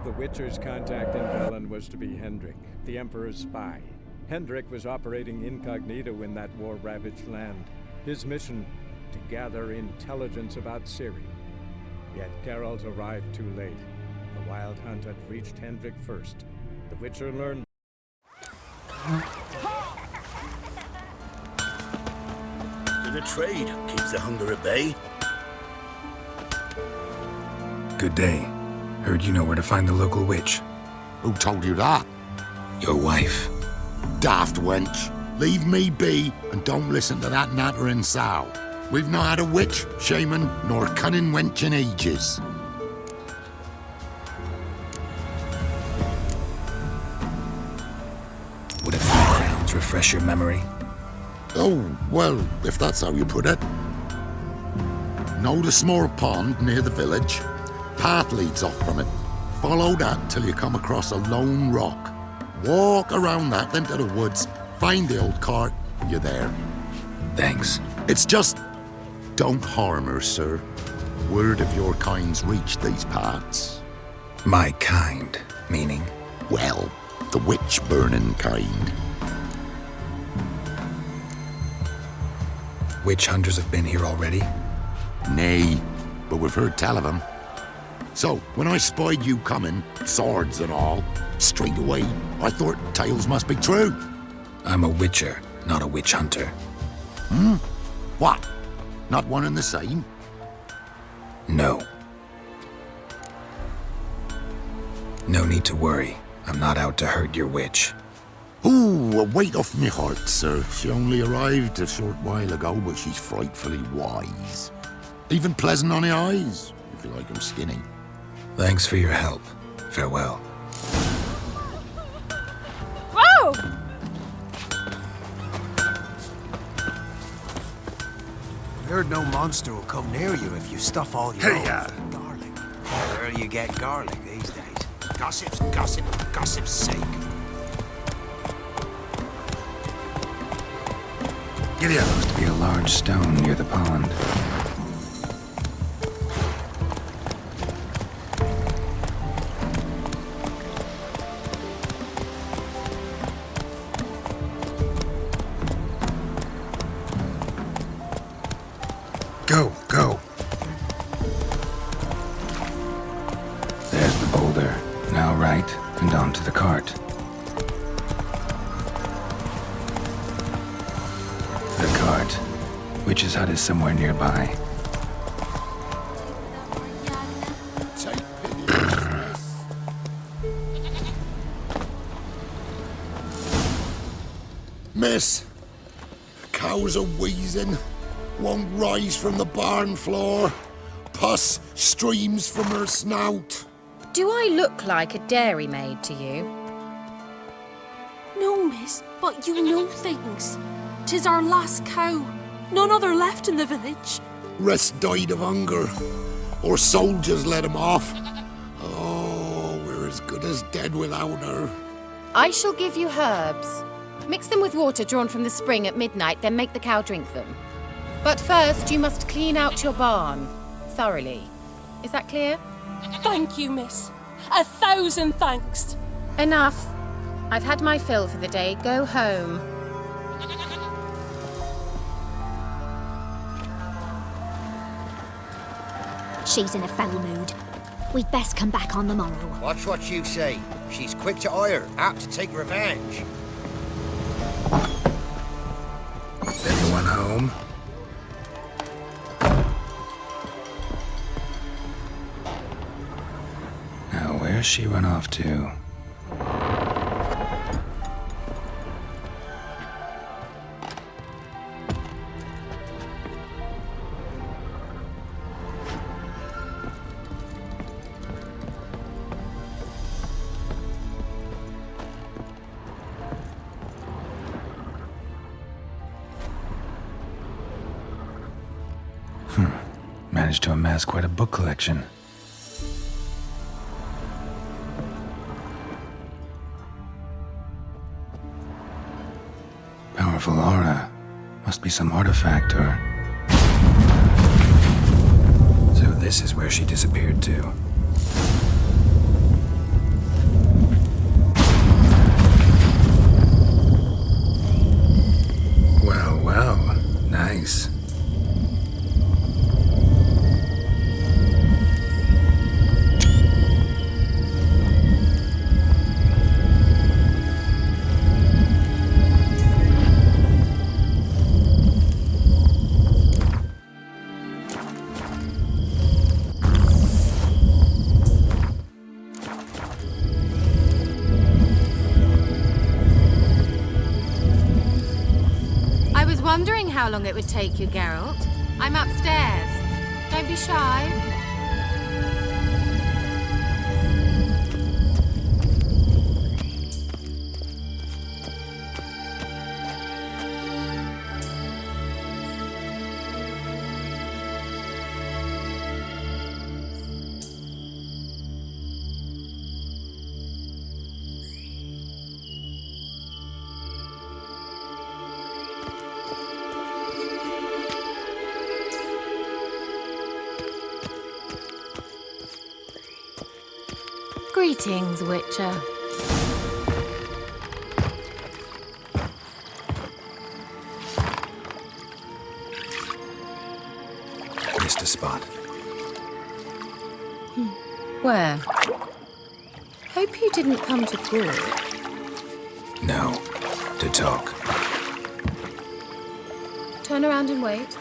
the Witcher's contact in Velen was to be Hendrik, the Emperor's spy. Hendrik was operating incognito in that war-ravaged land. His mission, to gather intelligence about Ciri. Yet Geralt arrived too late. The Wild Hunt had reached Hendrik first. The Witcher learned... The trade keeps the hunger at bay. Good day. Heard you know where to find the local witch. Who told you that? Your wife. Daft wench. Leave me be and don't listen to that nattering sow. We've not had a witch, shaman, nor cunning wench in ages. Would a few crowns refresh your memory? Oh, well, if that's how you put it. Know the small pond near the village? Path leads off from it. Follow that till you come across a lone rock. Walk around that, then to the woods. Find the old cart. You're there. Thanks. It's just... don't harm her, sir. Word of your kind's reached these parts. My kind, meaning? Well, the witch-burning kind. Witch hunters have been here already? Nay, but we've heard tell of them. So, when I spied you coming, swords and all, straight away, I thought tales must be true. I'm a witcher, not a witch hunter. What? Not one and the same? No. No need to worry. I'm not out to hurt your witch. Ooh, a weight off me heart, sir. She only arrived a short while ago, but she's frightfully wise. Even pleasant on the eyes, if you like 'em skinny. Thanks for your help. Farewell. Whoa! Heard no monster will come near you if you stuff all your Hey-ya! garlic. Where you get garlic these days? Gossip's gossip, gossip's sake. Giddy up. Supposed to be a large stone near the pond. Go, go. There's the boulder. Now right, and onto the cart. The cart. Witch's hut is somewhere nearby. Take pity. Miss, cows are wheezing. Won't rise from the barn floor. Pus streams from her snout. Do I look like a dairymaid to you? No, miss, but you know things. 'Tis our last cow. None other left in the village. Rest died of hunger. Or soldiers let him off. Oh, we're as good as dead without her. I shall give you herbs. Mix them with water drawn from the spring at midnight, then make the cow drink them. But first, you must clean out your barn. Thoroughly. Is that clear? Thank you, miss. 1,000 thanks. Enough. I've had my fill for the day. Go home. She's in a foul mood. We'd best come back on the morrow. Watch what you say. She's quick to ire, apt to take revenge. Anyone home? Now, where's she run off to? Managed to amass quite a book collection. Powerful aura. Must be some artifact or... So this is where she disappeared to. Wondering how long it would take you, Geralt? I'm upstairs. Don't be shy. Greetings, Witcher. Missed a spot. Where? Hope you didn't come to Gaul. No. To talk. Turn around and wait.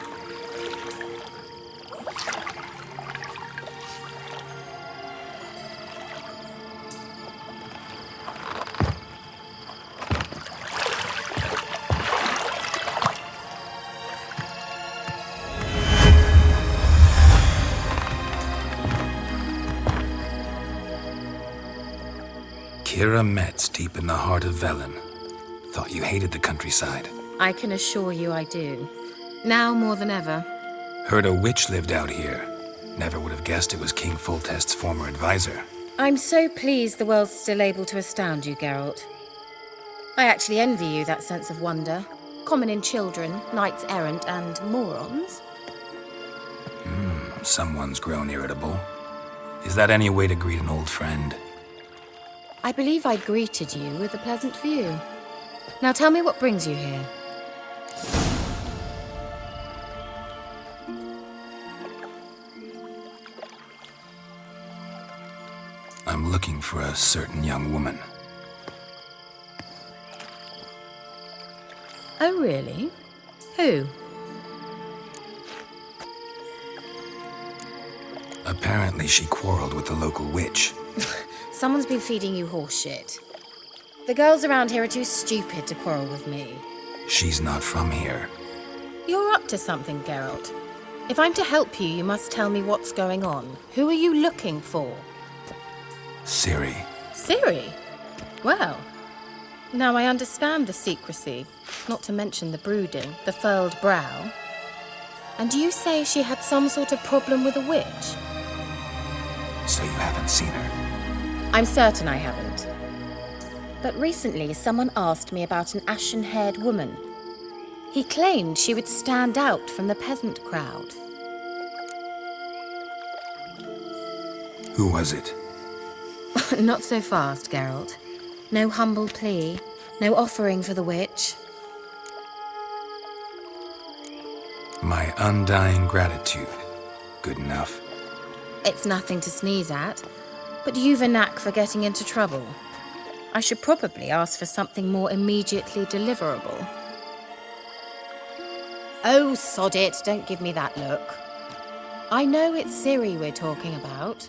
Kira Metz deep in the heart of Velen. Thought you hated the countryside. I can assure you I do. Now more than ever. Heard a witch lived out here. Never would have guessed it was King Foltest's former advisor. I'm so pleased the world's still able to astound you, Geralt. I actually envy you that sense of wonder. Common in children, knights errant, and morons. Someone's grown irritable. Is that any way to greet an old friend? I believe I greeted you with a pleasant view. Now tell me what brings you here. I'm looking for a certain young woman. Oh, really? Who? Apparently she quarreled with the local witch. Someone's been feeding you horseshit. The girls around here are too stupid to quarrel with me. She's not from here. You're up to something, Geralt. If I'm to help you, you must tell me what's going on. Who are you looking for? Ciri. Ciri? Well, now I understand the secrecy, not to mention the brooding, the furled brow. And you say she had some sort of problem with a witch? So you haven't seen her? I'm certain I haven't. But recently, someone asked me about an ashen-haired woman. He claimed she would stand out from the peasant crowd. Who was it? Not so fast, Geralt. No humble plea, no offering for the witch. My undying gratitude. Good enough. It's nothing to sneeze at, but you've a knack for getting into trouble. I should probably ask for something more immediately deliverable. Oh, sod it, don't give me that look. I know it's Ciri we're talking about.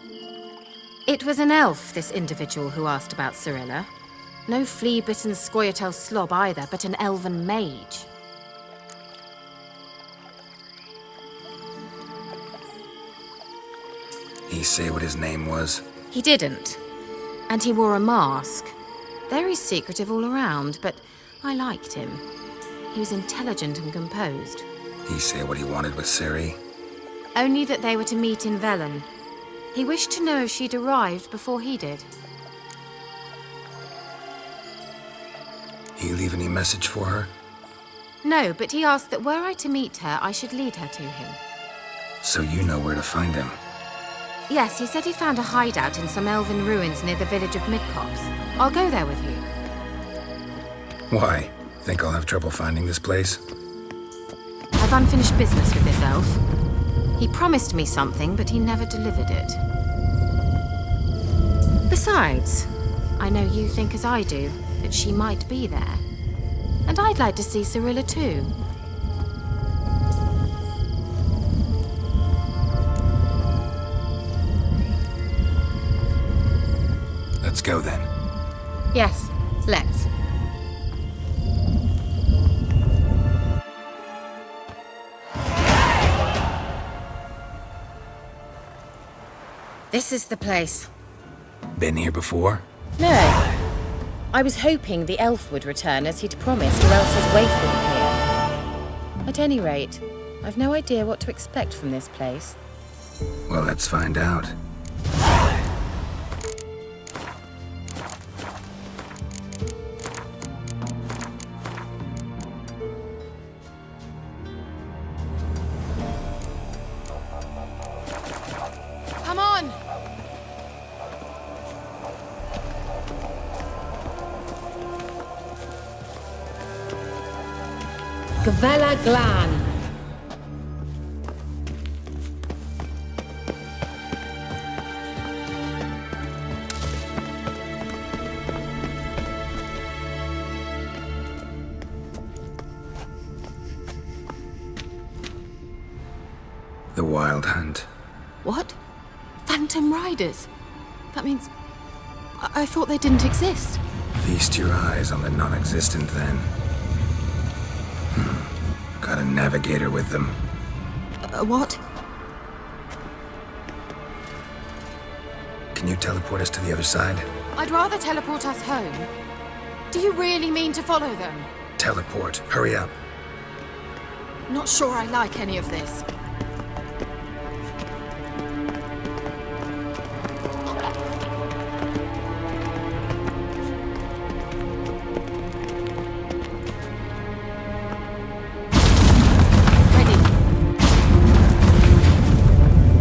It was an elf, this individual who asked about Cirilla. No flea-bitten Scoia'tael slob either, but an elven mage. He say what his name was? He didn't. And he wore a mask. Very secretive all around, but I liked him. He was intelligent and composed. He say what he wanted with Ciri? Only that they were to meet in Velen. He wished to know if she'd arrived before he did. He leave any message for her? No, but he asked that were I to meet her, I should lead her to him. So you know where to find him? Yes, he said he found a hideout in some elven ruins near the village of Midcopse. I'll go there with you. Why? Think I'll have trouble finding this place? I've unfinished business with this elf. He promised me something, but he never delivered it. Besides, I know you think as I do, that she might be there. And I'd like to see Cirilla too. Let's go then. Yes, let's. This is the place. Been here before? No. I was hoping the elf would return as he'd promised, or else his waif would appear. At any rate, I've no idea what to expect from this place. Well, let's find out. Come on! Gavella Glan. The Wild Hunt. What? Phantom Riders? That means... I thought they didn't exist. Feast your eyes on the non-existent, then. Got a navigator with them. What? Can you teleport us to the other side? I'd rather teleport us home. Do you really mean to follow them? Teleport. Hurry up. Not sure I like any of this.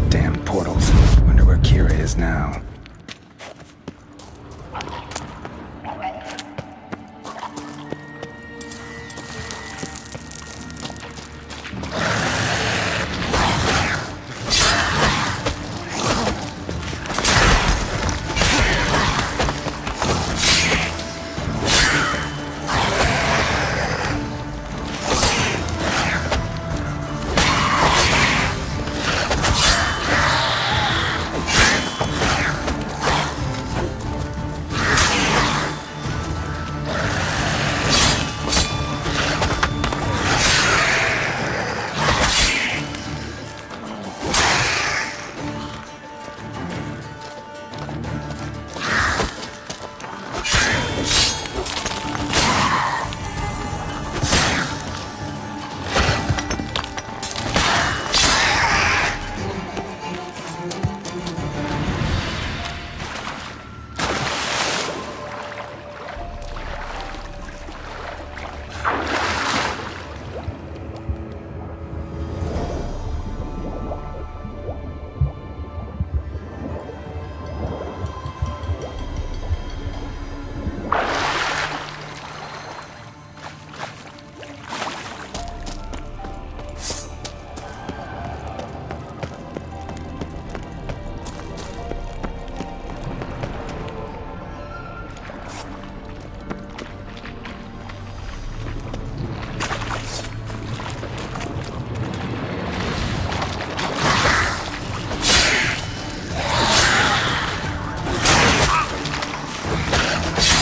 Damn portals. Wonder where Kira is now.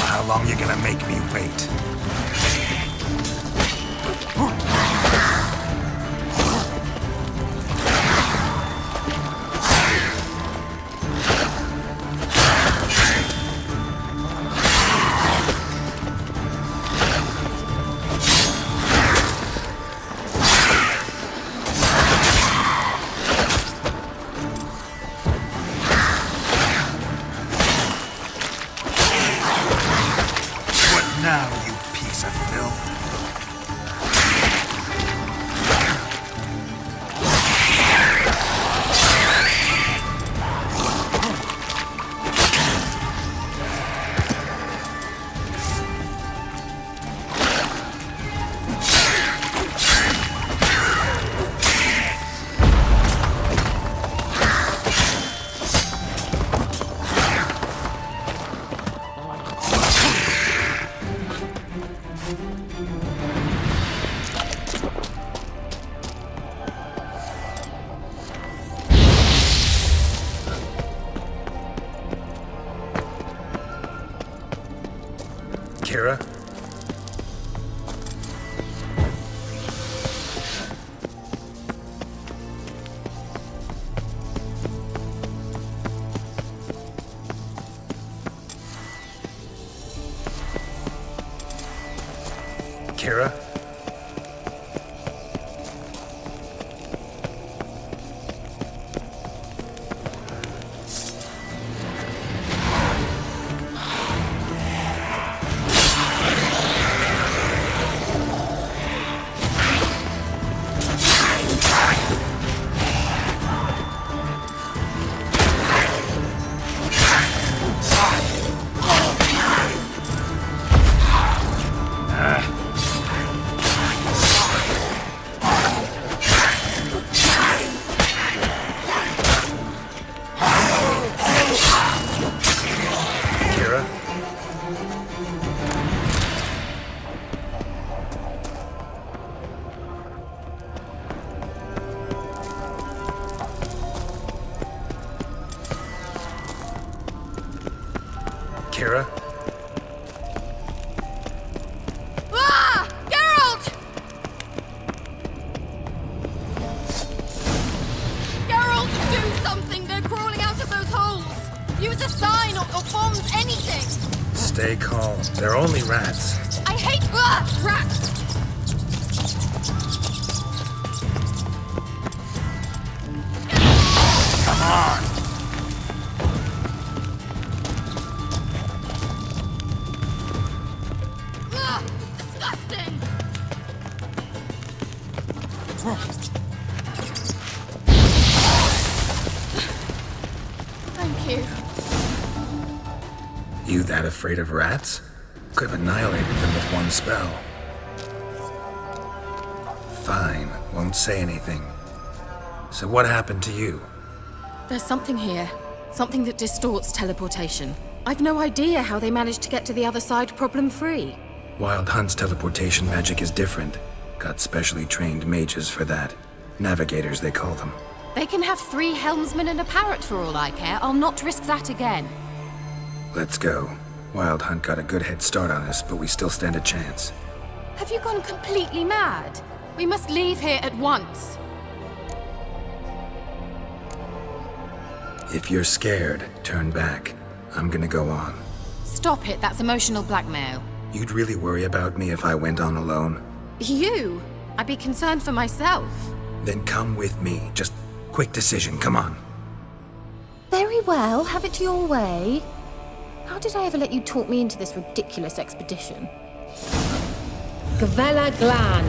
How long you gonna make me wait? Now, you piece of filth. Kira? Kira? Kira? Ah! Geralt! Geralt, do something! They're crawling out of those holes! Use a sign or bombs, anything! Stay calm. They're only rats. I hate rats! Come on! Disgusting! Thank you. You that afraid of rats? Could have annihilated them with one spell. Fine, won't say anything. So what happened to you? There's something here. Something that distorts teleportation. I've no idea how they managed to get to the other side problem-free. Wild Hunt's teleportation magic is different. Got specially trained mages for that. Navigators, they call them. They can have 3 helmsmen and a parrot for all I care. I'll not risk that again. Let's go. Wild Hunt got a good head start on us, but we still stand a chance. Have you gone completely mad? We must leave here at once. If you're scared, turn back. I'm gonna go on. Stop it, that's emotional blackmail. You'd really worry about me if I went on alone? You? I'd be concerned for myself. Then come with me. Just quick decision, come on. Very well, have it your way. How did I ever let you talk me into this ridiculous expedition? Gavella Glan.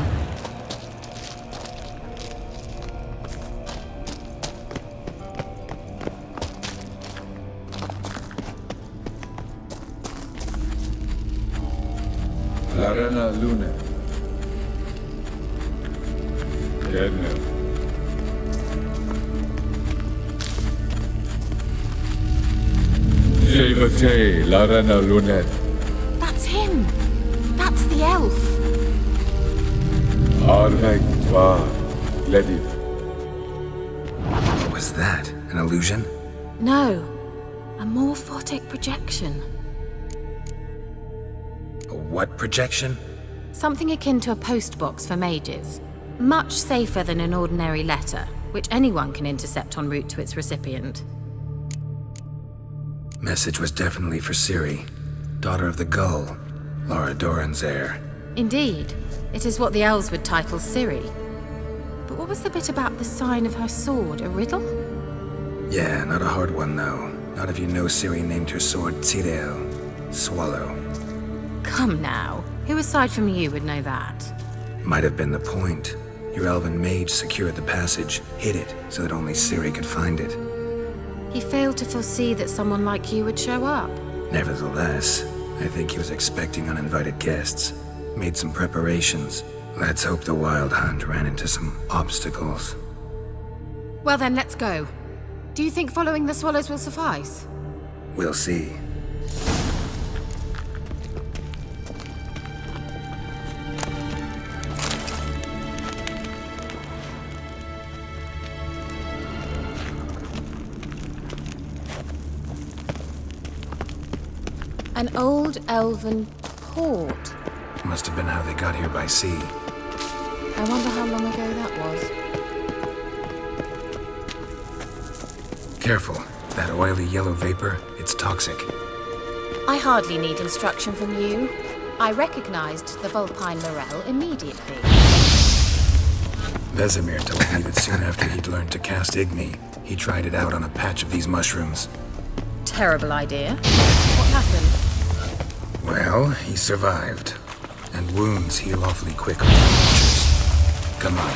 Larena Luna. Kedna. Shevate Larena Lunet. That's him. That's the elf. Arvek Twa Lediv. What was that? An illusion? No. A morphotic projection. A what projection? Something akin to a postbox for mages. Much safer than an ordinary letter, which anyone can intercept en route to its recipient. Message was definitely for Ciri, daughter of the Gull, Lara Doran's heir. Indeed. It is what the elves would title Ciri. But what was the bit about the sign of her sword? A riddle? Yeah, not a hard one, though. Not if you know Ciri named her sword Tirel, Swallow. Come now. Who aside from you would know that? Might have been the point. Your elven mage secured the passage, hid it, so that only Ciri could find it. He failed to foresee that someone like you would show up. Nevertheless, I think he was expecting uninvited guests. Made some preparations. Let's hope the Wild Hunt ran into some obstacles. Well then, let's go. Do you think following the swallows will suffice? We'll see. An old elven port. Must have been how they got here by sea. I wonder how long ago that was. Careful. That oily yellow vapor, it's toxic. I hardly need instruction from you. I recognized the vulpine morel immediately. Vesemir told me that soon after he'd learned to cast Igni, he tried it out on a patch of these mushrooms. Terrible idea. What happened? Well, he survived. And wounds heal awfully quick on creatures. Come on.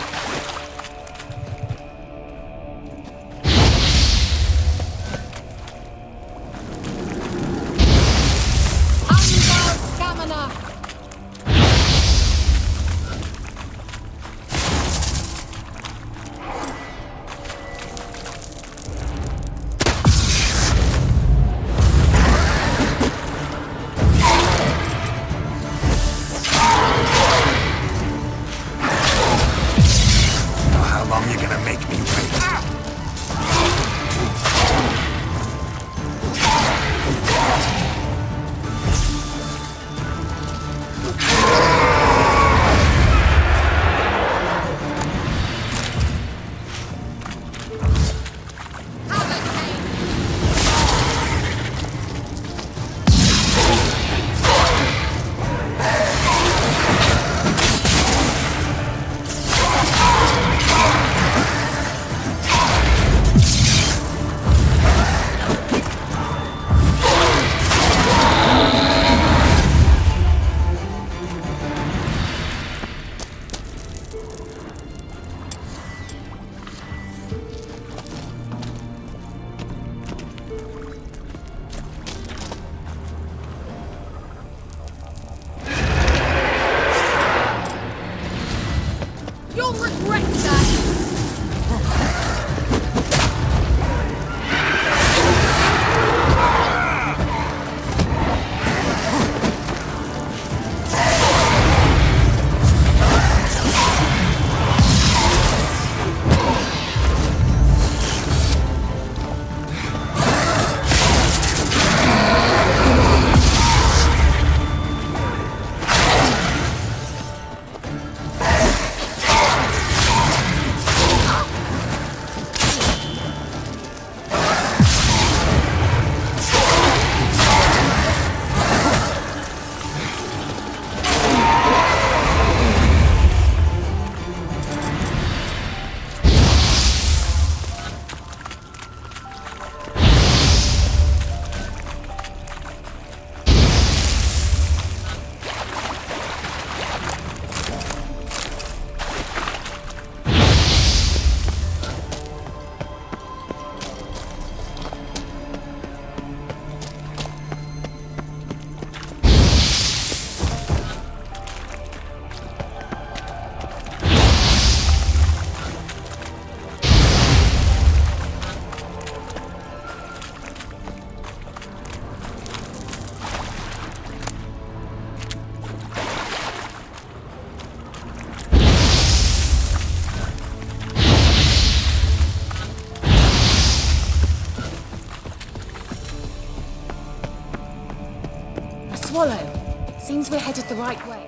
Swallow. Seems we're headed the right way.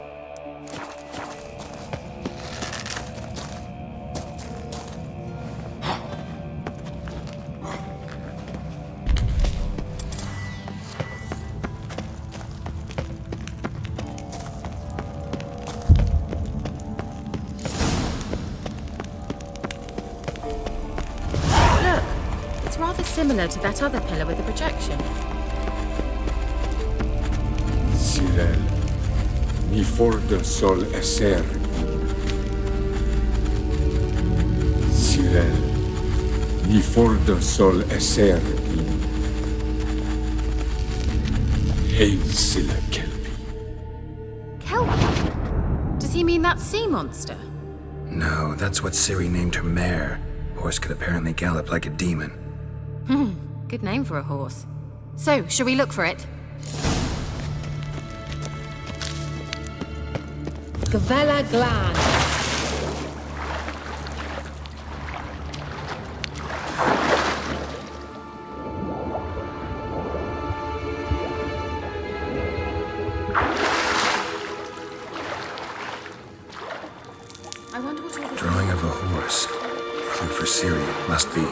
Look, it's rather similar to that other pillar with the projection. Sirel, ni forda sol esser. Sirel, ni forda sol esser. Hail Silla Kelpie. Kelpie? Does he mean that sea monster? No, that's what Ciri named her mare. Horse could apparently gallop like a demon. Good name for a horse. So, shall we look for it? Gavella Glan. I wonder what all this Drawing of a horse. Clue for Ciri, must be.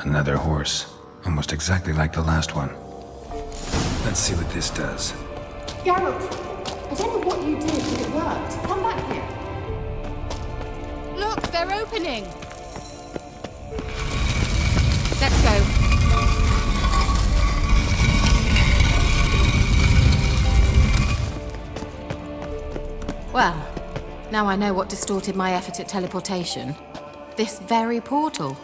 Another horse. Almost exactly like the last one. Let's see what this does. Geralt, I don't know what you did, but it worked. Come back here. Look, they're opening. Let's go. Well, now I know what distorted my effort at teleportation. This very portal.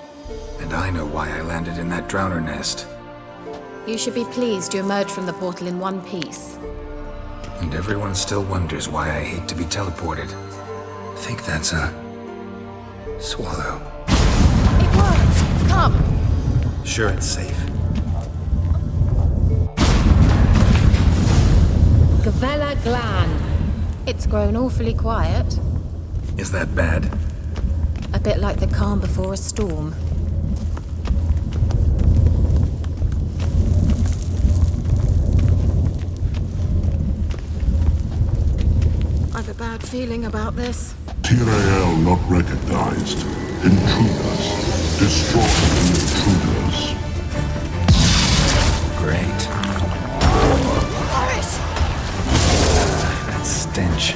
And I know why I landed in that drowner nest. You should be pleased you emerged from the portal in one piece. And everyone still wonders why I hate to be teleported. I think that's a... swallow. It worked! Come! Sure it's safe. Gavella Glan. It's grown awfully quiet. Is that bad? A bit like the calm before a storm. I've a bad feeling about this. Tyrael not recognized. Intruders. Destroy the intruders. Great. Horace! That stench.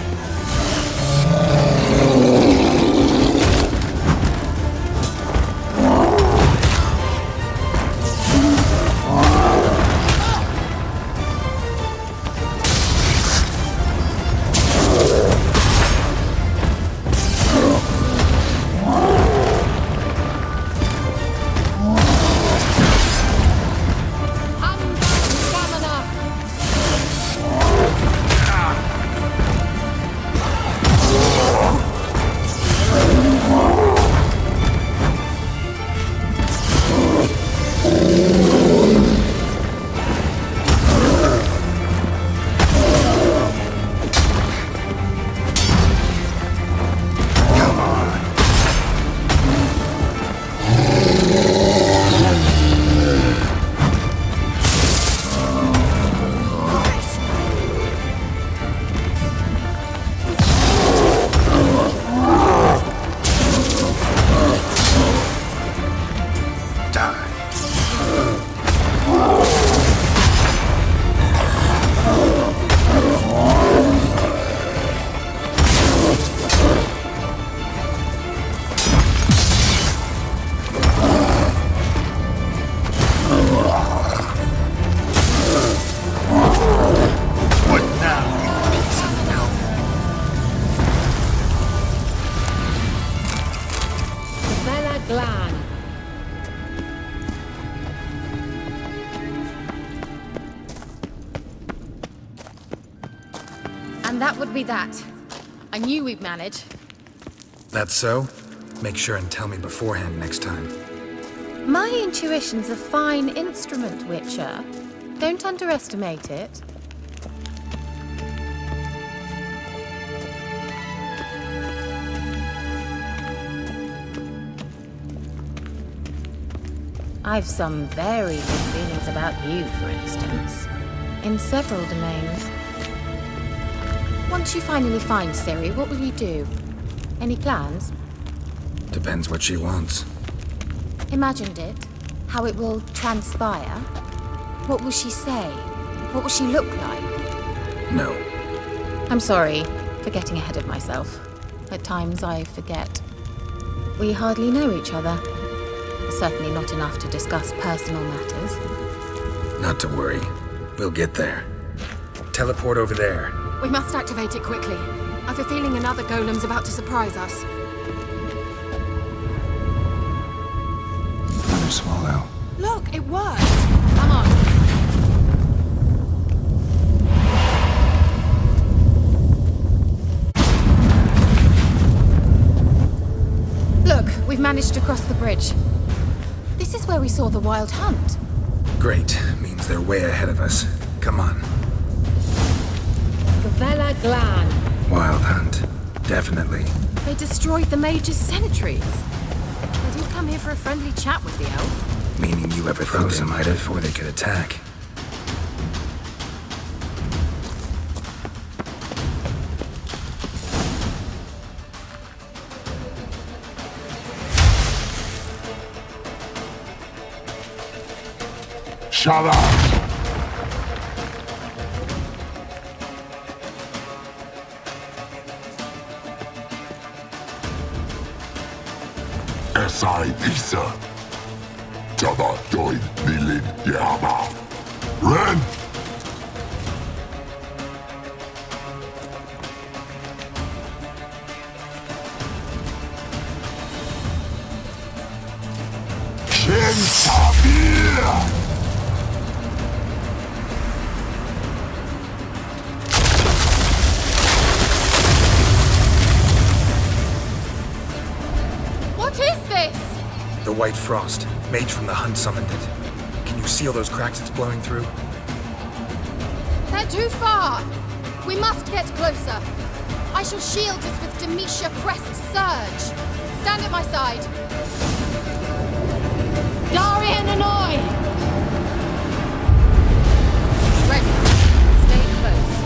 And that would be that. I knew we'd manage. That's so? Make sure and tell me beforehand next time. My intuition's a fine instrument, Witcher. Don't underestimate it. I've some very big feelings about you, for instance. In several domains. Once you finally find Ciri, what will you do? Any plans? Depends what she wants. Imagined it. How it will transpire. What will she say? What will she look like? No. I'm sorry for getting ahead of myself. At times I forget. We hardly know each other. Certainly not enough to discuss personal matters. Not to worry. We'll get there. Teleport over there. We must activate it quickly. I've a feeling another golem's about to surprise us. Another swallow. Look, it worked! Come on. Look, we've managed to cross the bridge. This is where we saw the Wild Hunt. Great. Means they're way ahead of us. Come on. Gavella Glan. Wild Hunt. Definitely. They destroyed the Mage's sentries. They did come here for a friendly chat with the elf. Meaning you ever froze them right before they could attack. Shut up! Esai Isa. Taba doin nilin yama. Ren! Shin Tabir! The white frost. Mage from the hunt summoned it. Can you see all those cracks it's blowing through? They're too far! We must get closer. I shall shield us with Demetia Crest Surge. Stand at my side. Darian Annoy! Ready. Stay close.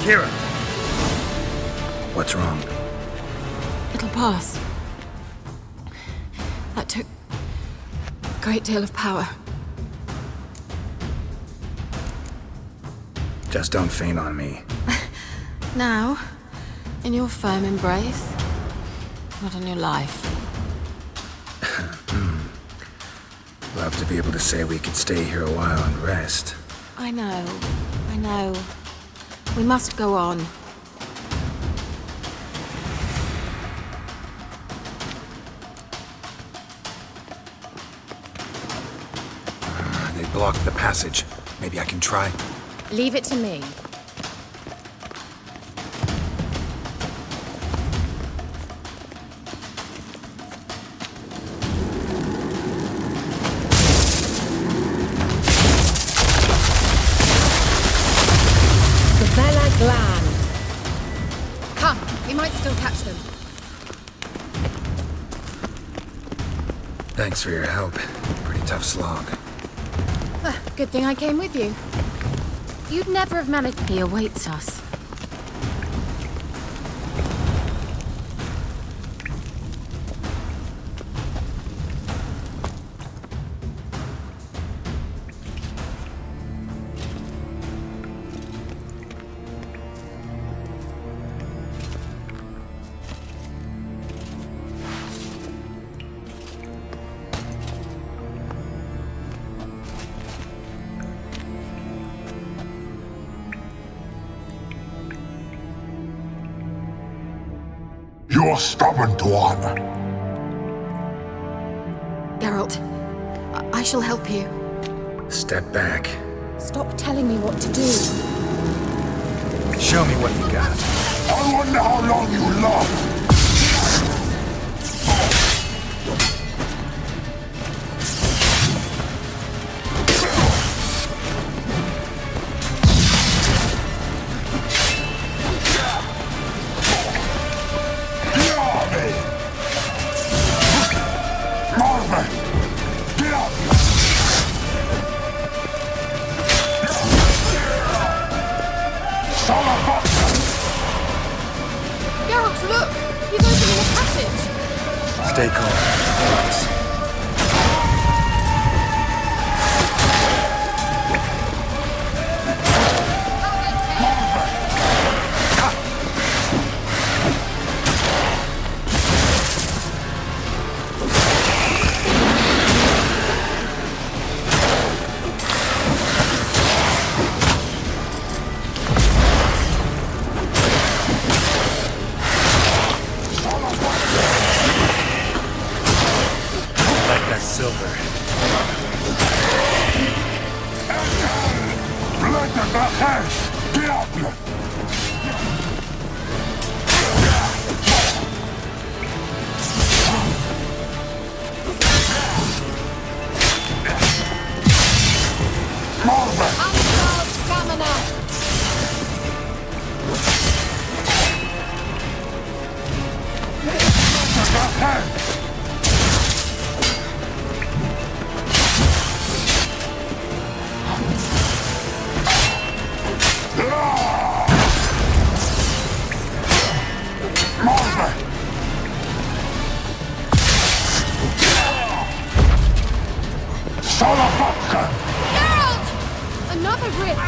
Kira! What's wrong? It'll pass. That took a great deal of power. Just don't faint on me. Now, in your firm embrace, not on your life. Love to be able to say we could stay here a while and rest. I know. We must go on. They blocked the passage. Maybe I can try. Leave it to me. Come, we might still catch them. Thanks for your help. Pretty tough slog. Good thing I came with you. You'd never have managed. He awaits us. You're stubborn, Tuan. Geralt, I shall help you. Step back. Stop telling me what to do. Show me what you got. I wonder how long you last. Geralt, look! He's opening a passage! Stay calm. Focus. Silver. Geralt! Another rift!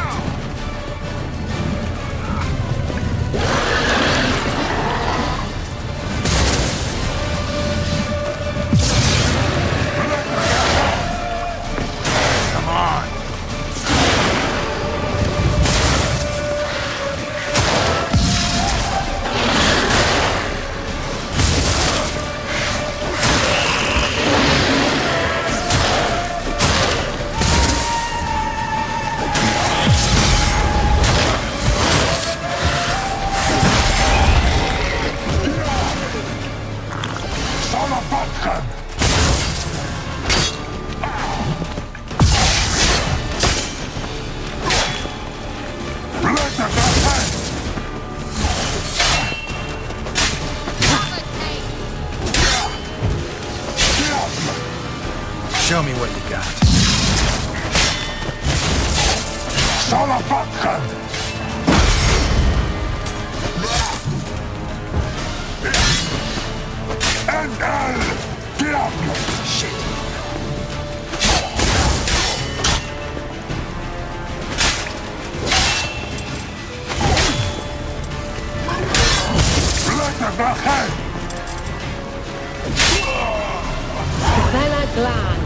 Vela Glan.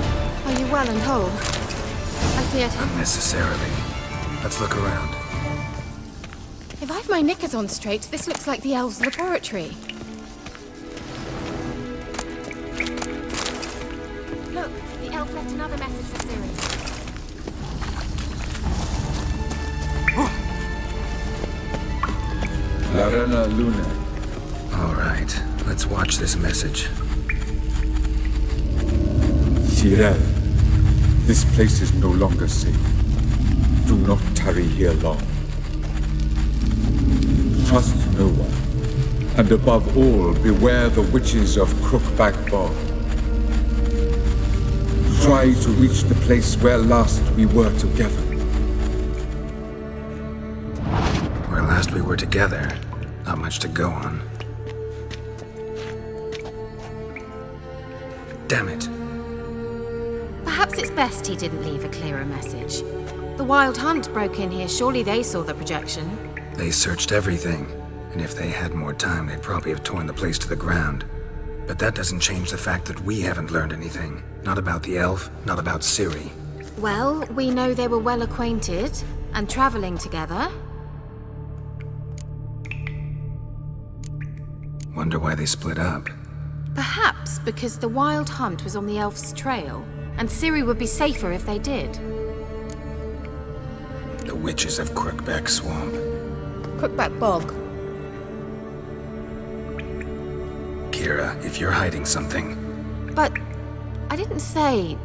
Are you well and whole? I feared. Unnecessarily. Let's look around. If I've my knickers on straight, this looks like the elves' laboratory. Look, the elf left another message for Ciri. Larena Luna. All right, let's watch this message. Cyril, this place is no longer safe. Do not tarry here long. Trust no one. And above all, beware the witches of Crookback Bog. Try to reach the place where last we were together. Where last we were together, not much to go on. Damn it. Perhaps it's best he didn't leave a clearer message. The Wild Hunt broke in here. Surely they saw the projection. They searched everything, and if they had more time, they'd probably have torn the place to the ground. But that doesn't change the fact that we haven't learned anything. Not about the elf, not about Ciri. Well, we know they were well acquainted and traveling together. Wonder why they split up. Perhaps because the Wild Hunt was on the elf's trail, and Ciri would be safer if they did. The witches of Crookback Swamp. Crookback Bog. Kira, if you're hiding something... But I didn't say...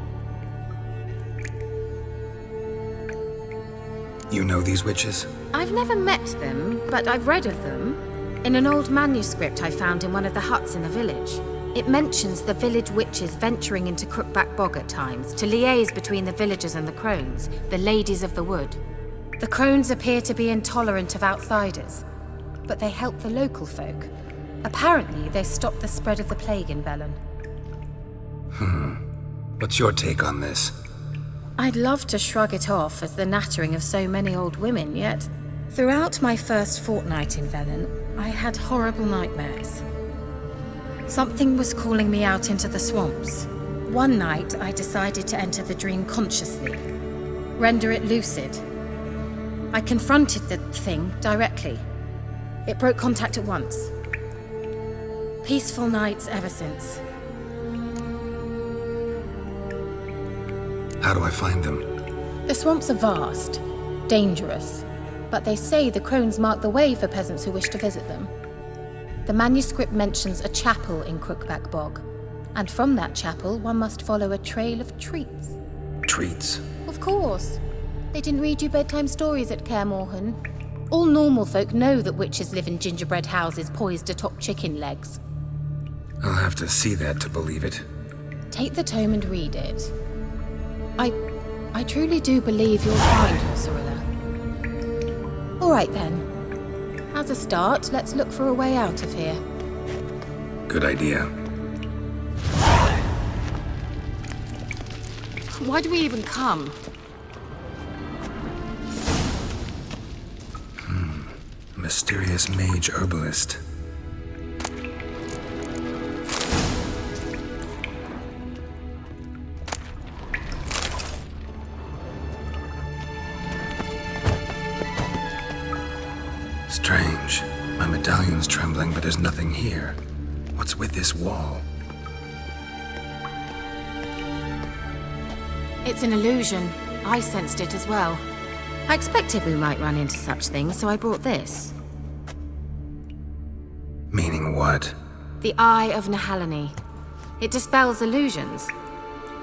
You know these witches? I've never met them, but I've read of them. In an old manuscript I found in one of the huts in the village. It mentions the village witches venturing into Crookback Bog at times to liaise between the villagers and the crones, the ladies of the wood. The crones appear to be intolerant of outsiders, but they help the local folk. Apparently, they stopped the spread of the plague in Velen. What's your take on this? I'd love to shrug it off as the nattering of so many old women, yet throughout my first fortnight in Velen, I had horrible nightmares. Something was calling me out into the swamps. One night, I decided to enter the dream consciously, render it lucid. I confronted the thing directly. It broke contact at once. Peaceful nights ever since. How do I find them? The swamps are vast, dangerous, but they say the crones mark the way for peasants who wish to visit them. The manuscript mentions a chapel in Crookback Bog, and from that chapel one must follow a trail of treats. Treats? Of course. They didn't read you bedtime stories at Kaer Morhen. All normal folk know that witches live in gingerbread houses poised atop chicken legs. I'll have to see that to believe it. Take the tome and read it. I truly do believe you'll find her, Cirilla. All right then. As a start, let's look for a way out of here. Good idea. Why do we even come? Mysterious mage herbalist. Strange. My medallion's trembling, but there's nothing here. What's with this wall? It's an illusion. I sensed it as well. I expected we might run into such things, so I brought this. Meaning what? The Eye of Nehaleni. It dispels illusions.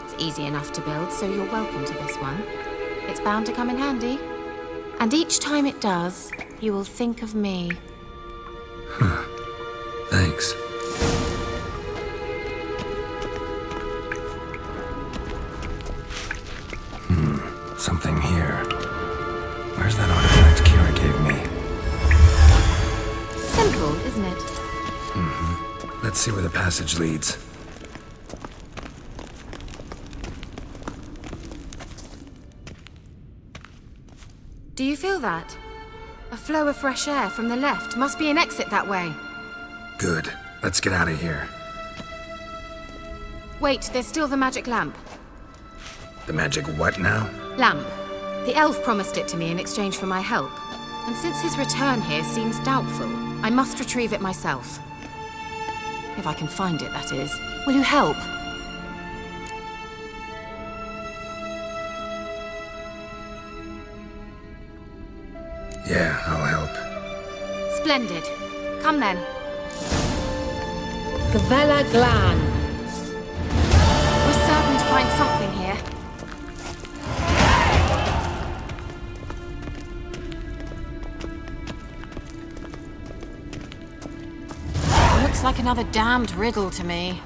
It's easy enough to build, so you're welcome to this one. It's bound to come in handy. And each time it does, you will think of me. Thanks. Something here. Where's that artifact Kira gave me? Simple, isn't it? Let's see where the passage leads. Do you feel that? A flow of fresh air from the left. Must be an exit that way. Good. Let's get out of here. Wait, there's still the magic lamp. The magic what now? Lamp. The elf promised it to me in exchange for my help. And since his return here seems doubtful, I must retrieve it myself. If I can find it, that is. Will you help? Yeah, I'll help. Splendid. Come then. Gavella Glan. We're certain to find something here. Looks like another damned riddle to me.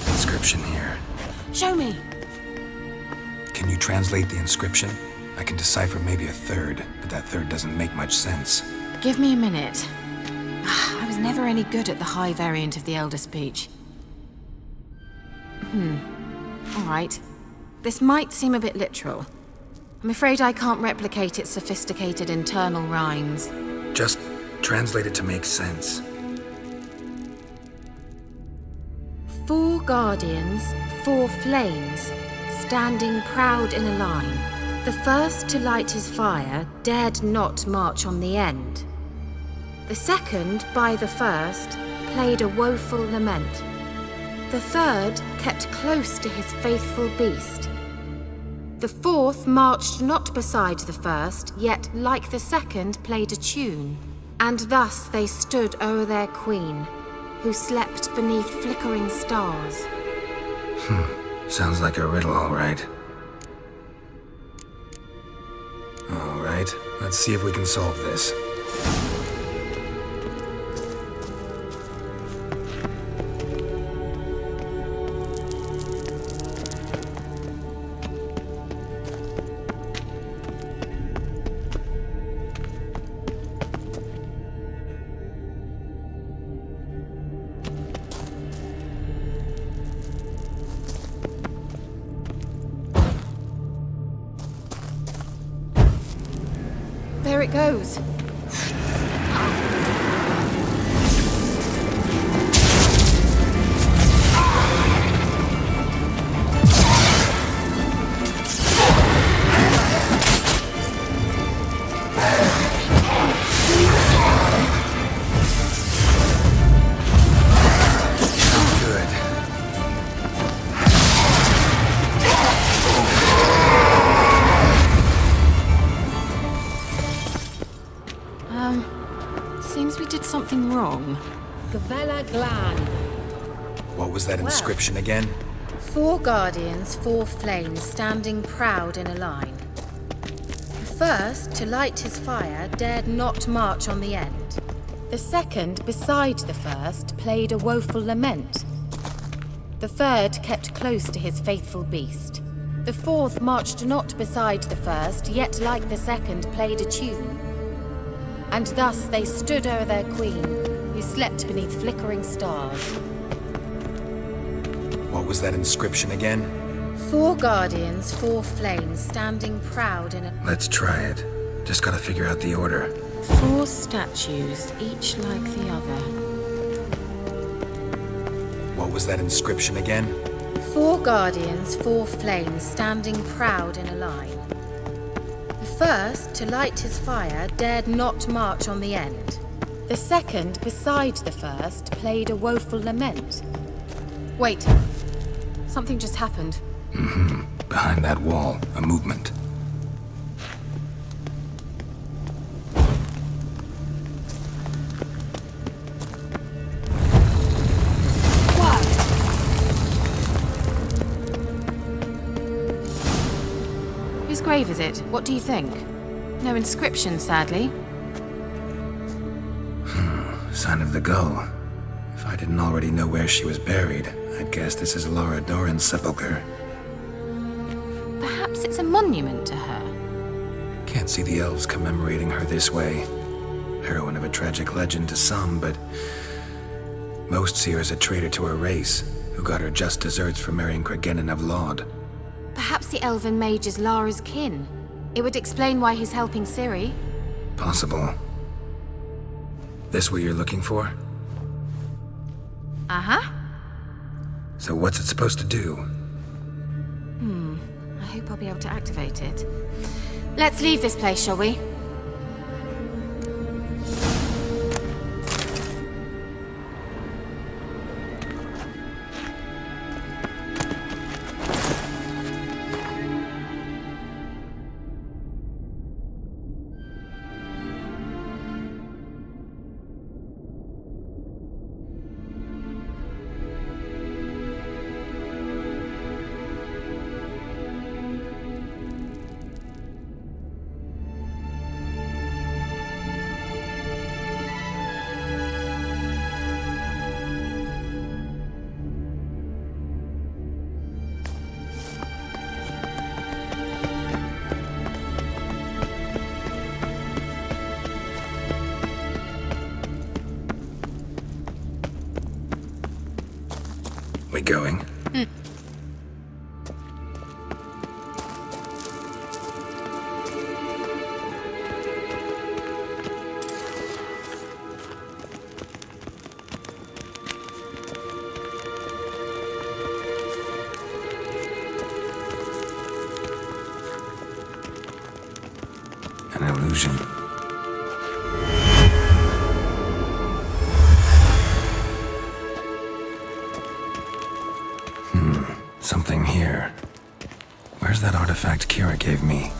Inscription here. Show me. Can you translate the inscription? I can decipher maybe a third, but that third doesn't make much sense. Give me a minute. I was never any good at the high variant of the Elder speech. All right. This might seem a bit literal. I'm afraid I can't replicate its sophisticated internal rhymes. Just translate it to make sense. 4 guardians, 4 flames, standing proud in a line. The first to light his fire dared not march on the end. The second, by the first, played a woeful lament. The third kept close to his faithful beast. The fourth marched not beside the first, yet like the second played a tune. And thus they stood o'er their queen, who slept beneath flickering stars. Sounds like a riddle, all right. All right, let's see if we can solve this. There it goes. Seems we did something wrong. Gavella Glan. What was that inscription again? 4 guardians, 4 flames, standing proud in a line. The first, to light his fire, dared not march on the end. The second, beside the first, played a woeful lament. The third kept close to his faithful beast. The fourth marched not beside the first, yet like the second played a tune. And thus they stood o'er their queen, who slept beneath flickering stars. What was that inscription again? 4 guardians, 4 flames, standing proud in a... Let's try it. Just gotta figure out the order. 4 statues, each like the other. What was that inscription again? 4 guardians, 4 flames, standing proud in a line. The first, to light his fire, dared not march on the end. The second, beside the first, played a woeful lament. Wait. Something just happened. Behind that wall, a movement. Whose grave is it? What do you think? No inscription, sadly. Sign of the gull. If I didn't already know where she was buried, I'd guess this is Laura Doran's sepulcher. Perhaps it's a monument to her. Can't see the elves commemorating her this way. Heroine of a tragic legend to some, but most see her as a traitor to her race, who got her just deserts for marrying Cregennan of Laud. Perhaps the elven mage is Lara's kin. It would explain why he's helping Ciri. Possible. This what you're looking for? Uh-huh. So what's it supposed to do? I hope I'll be able to activate it. Let's leave this place, shall we? We going? An illusion. Something here. Where's that artifact Kira gave me?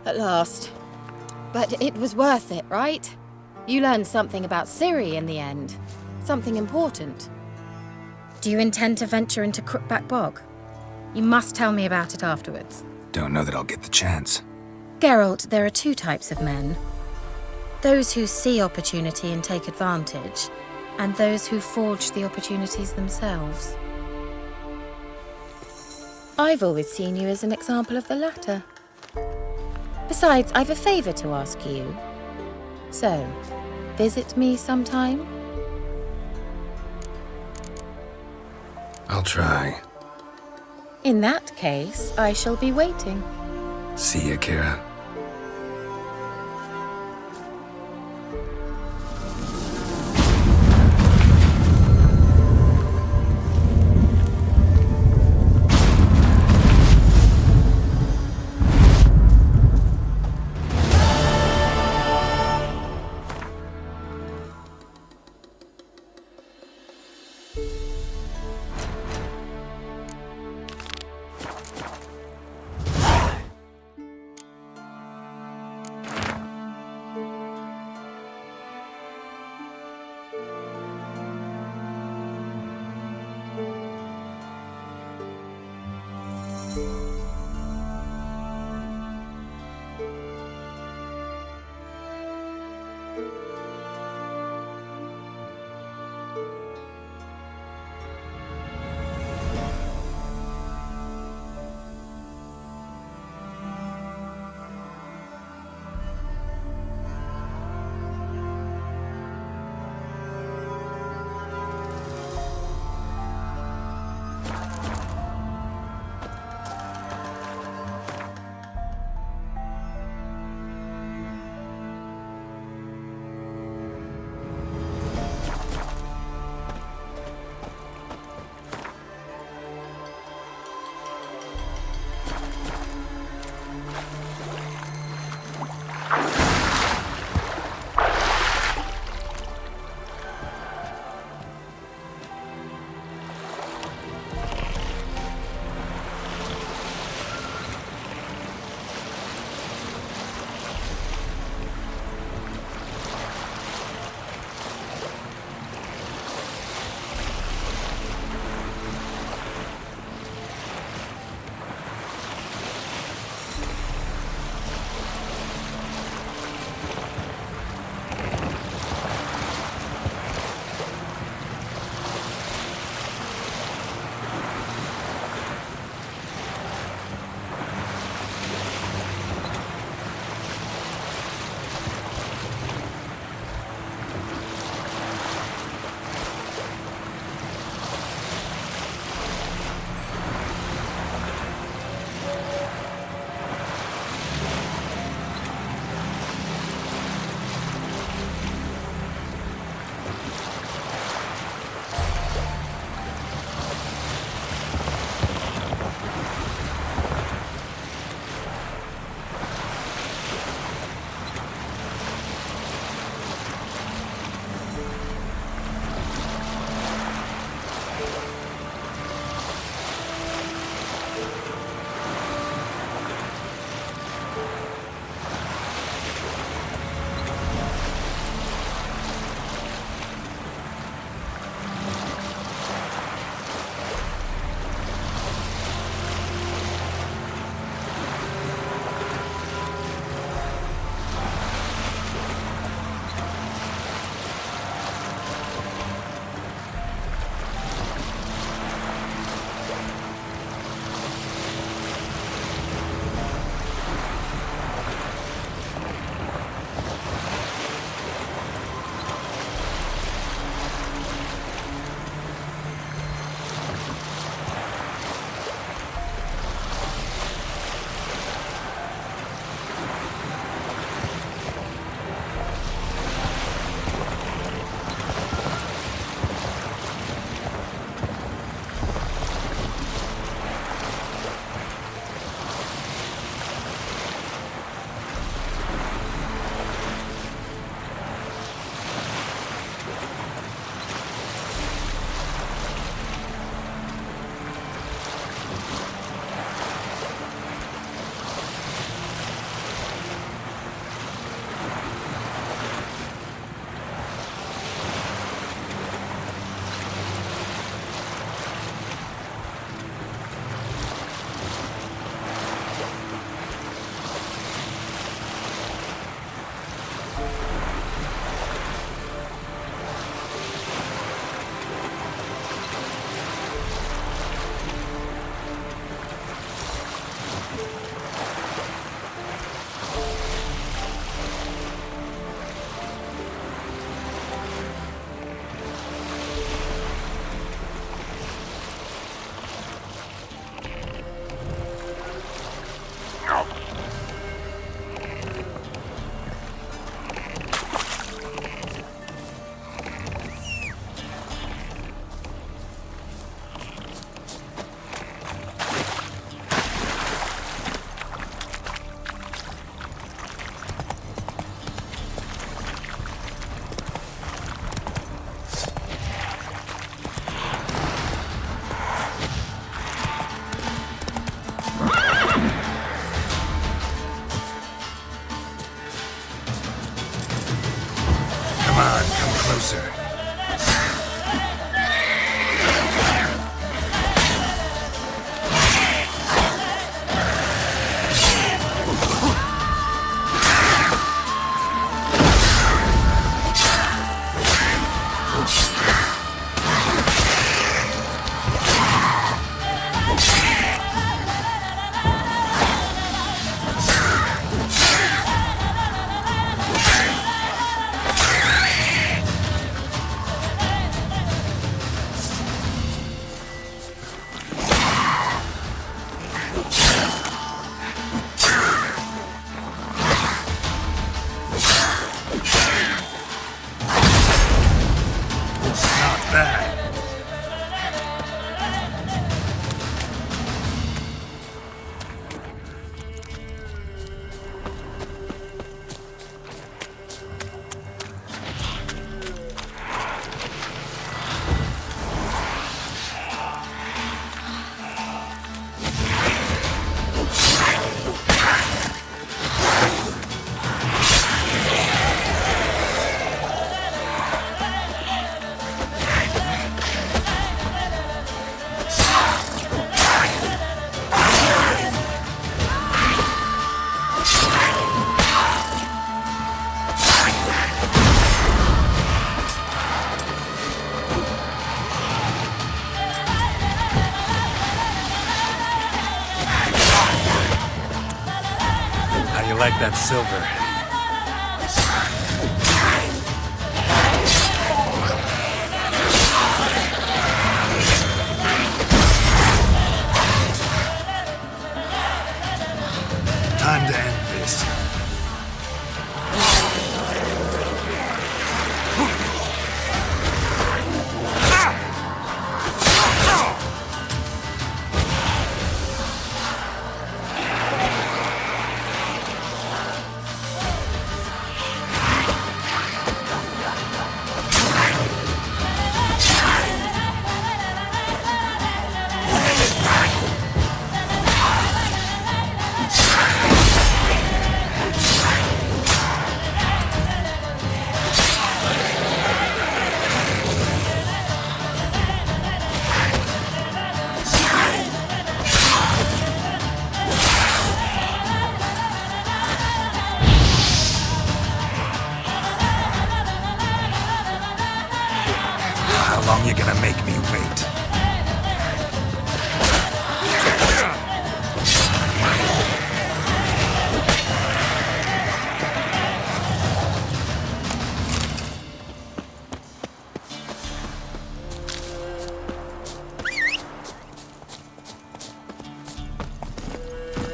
At last. But it was worth it, right? You learned something about Ciri in the end. Something important. Do you intend to venture into Crookback Bog? You must tell me about it afterwards. Don't know that I'll get the chance. Geralt, there are two types of men. Those who see opportunity and take advantage, and those who forge the opportunities themselves. I've always seen you as an example of the latter. Besides, I've a favor to ask you. So, visit me sometime? I'll try. In that case, I shall be waiting. See ya, Kira. Come on, come closer. Like that silver. Time to end this. How long you gonna make me wait?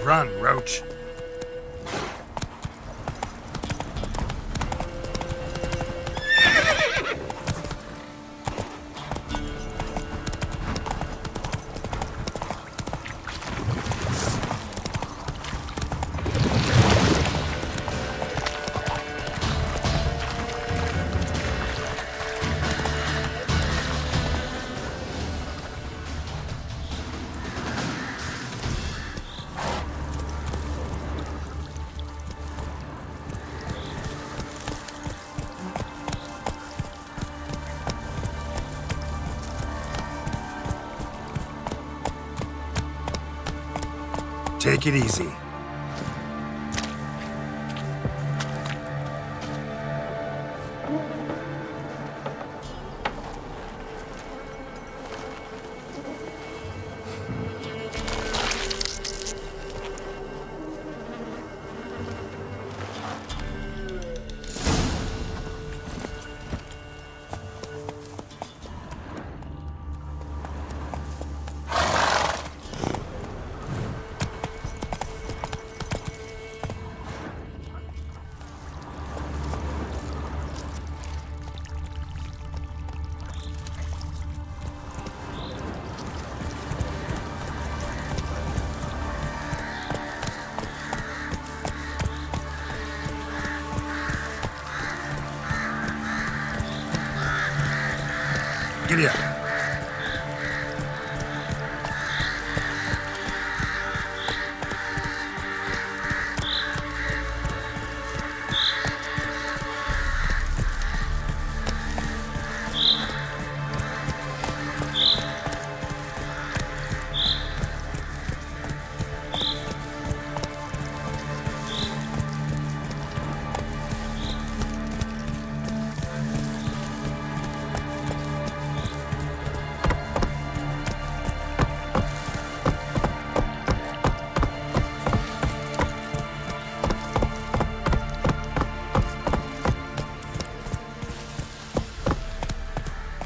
Run, Roach. Take it easy. Giddy up.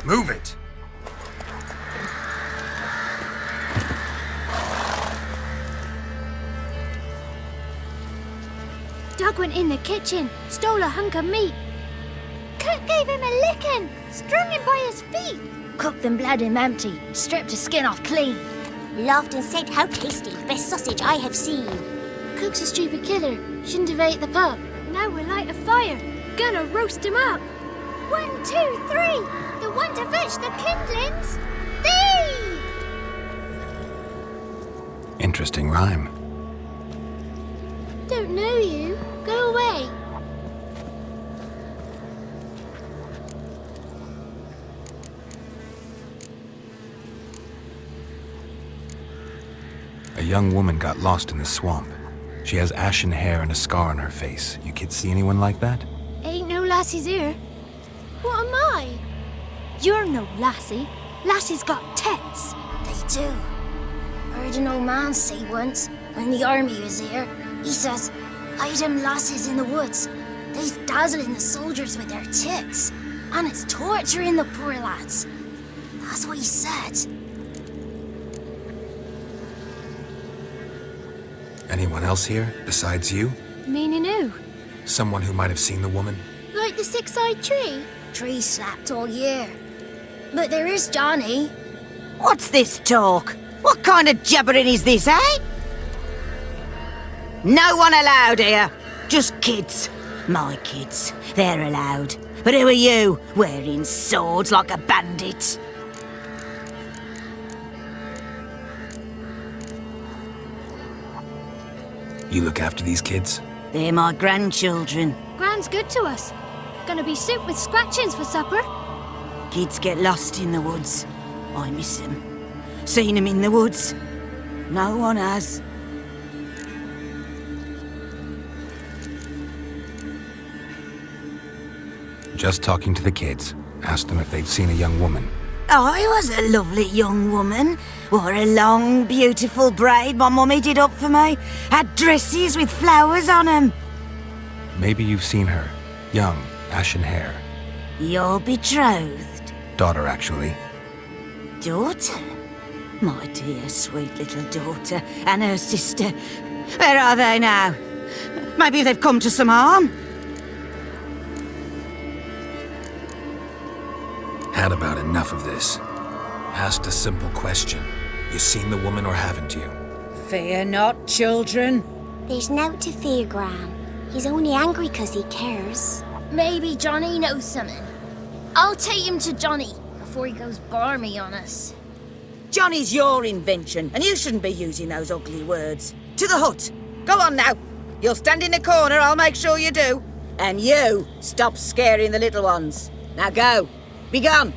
Move it! Doug went in the kitchen, stole a hunk of meat. Cook gave him a licking, strung him by his feet. Cooked and bled him empty, stripped his skin off clean. Laughed and said how tasty, best sausage I have seen. Cook's a stupid killer, shouldn't have ate the pup. Now we'll light a fire, gonna roast him up. 1, 2, 3, the one to fetch the kindlings. Thee! Interesting rhyme. Don't know you. Go away. A young woman got lost in the swamp. She has ashen hair and a scar on her face. You kids see anyone like that? Ain't no lassies here. What am I? You're no lassie. Lassies got tits. They do. I heard an old man say once, when the army was here, he says, hide them lasses in the woods. They's dazzling the soldiers with their tits. And it's torturing the poor lads. That's what he said. Anyone else here, besides you? Meaning who? Someone who might have seen the woman? Like the six-eyed tree? Tree slapped all year. But there is Johnny. What's this talk? What kind of jabbering is this, eh? No one allowed here. Just kids. My kids. They're allowed. But who are you, wearing swords like a bandit? You look after these kids? They're my grandchildren. Gran's good to us. Gonna be soup with scratchings for supper. Kids get lost in the woods. I miss them. Seen them in the woods. No one has. Just talking to the kids. Asked them if they'd seen a young woman. I was a lovely young woman. Wore a long, beautiful braid my mummy did up for me. Had dresses with flowers on them. Maybe you've seen her. Young, ashen hair. Your betrothed? Daughter, actually. Daughter? My dear, sweet little daughter and her sister. Where are they now? Maybe they've come to some harm? Had about enough of this. Asked a simple question. You seen the woman or haven't you? Fear not, children. There's nought to fear, Gran. He's only angry 'cause he cares. Maybe Johnny knows something. I'll take him to Johnny before he goes barmy on us. Johnny's your invention, and you shouldn't be using those ugly words. To the hut. Go on now. You'll stand in the corner, I'll make sure you do. And you, stop scaring the little ones. Now go. Be gone.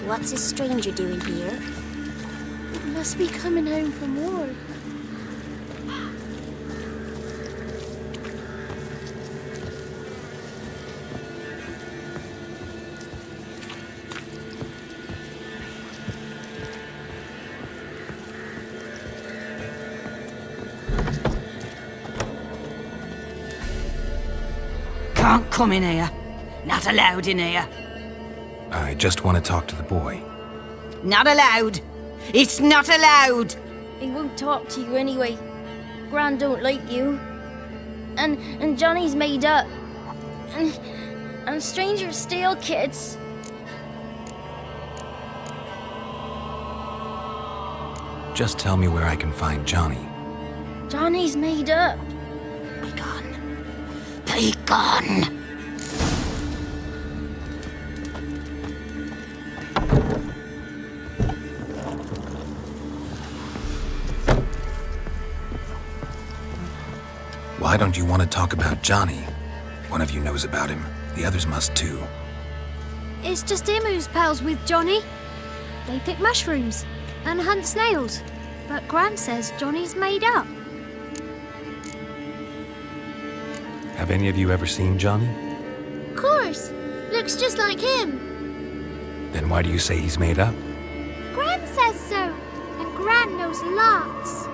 What's a stranger doing here? Must be coming home from war. Can't come in here. Not allowed in here. I just want to talk to the boy. Not allowed. It's not allowed. He won't talk to you anyway. Gran don't like you. And Johnny's made up. And strangers steal kids. Just tell me where I can find Johnny. Johnny's made up. Be gone. Be gone. Why don't you want to talk about Johnny? One of you knows about him. The others must too. It's just him who's pals with Johnny. They pick mushrooms and hunt snails. But Gran says Johnny's made up. Have any of you ever seen Johnny? Of course. Looks just like him. Then why do you say he's made up? Gran says so. And knows lots.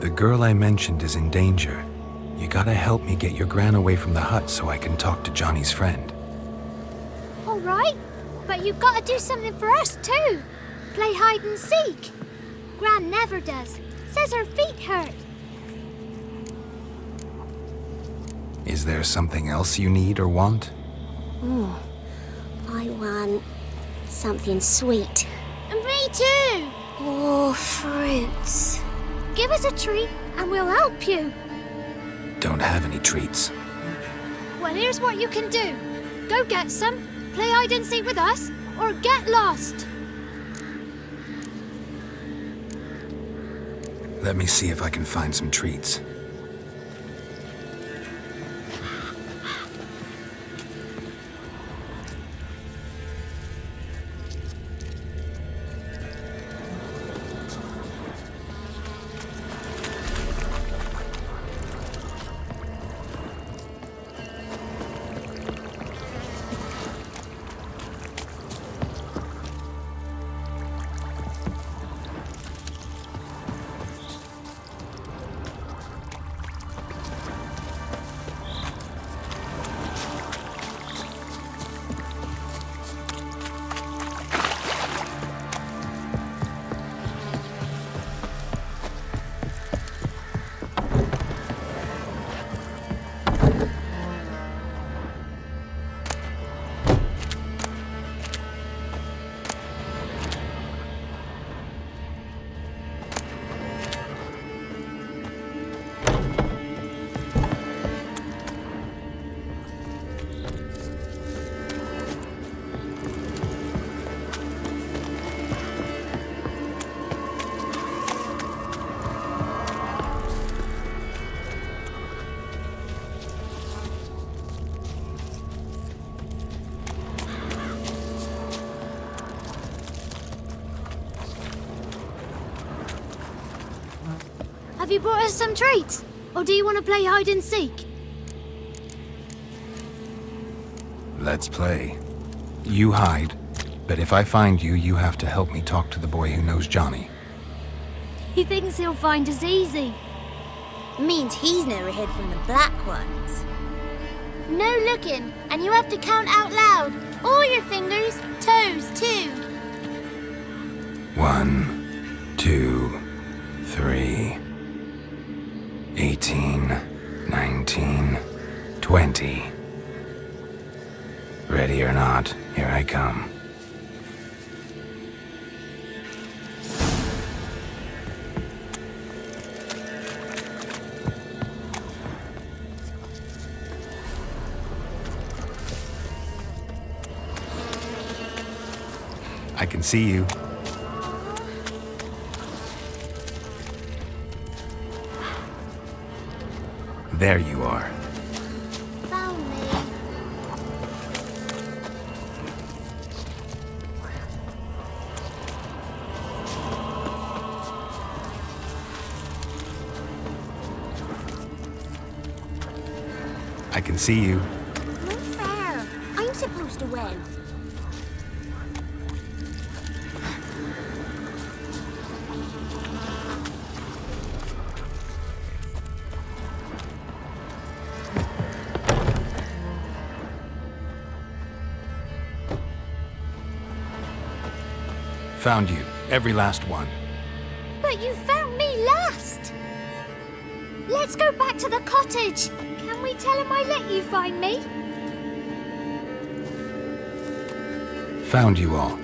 The girl I mentioned is in danger. You gotta help me get your gran away from the hut so I can talk to Johnny's friend. All right, but you gotta do something for us too. Play hide and seek. Gran never does. Says her feet hurt. Is there something else you need or want? I want something sweet. And me too. Oh, fruits. Give us a treat and we'll help you. Don't have any treats. Well, here's what you can do. Go get some, play hide and seek with us, or get lost. Let me see if I can find some treats. Have you brought us some treats? Or do you want to play hide and seek? Let's play. You hide, but if I find you, you have to help me talk to the boy who knows Johnny. He thinks he'll find us easy. Means he's never hid from the black ones. No looking, and you have to count out loud. All your fingers, toes too. 1, 2, 3, 18, 19, 20. Ready or not, here I come. I can see you. There you are. Found me. I can see you. No fair. I'm supposed to win. Found you. Every last one. But you found me last. Let's go back to the cottage. Can we tell him I let you find me? Found you all.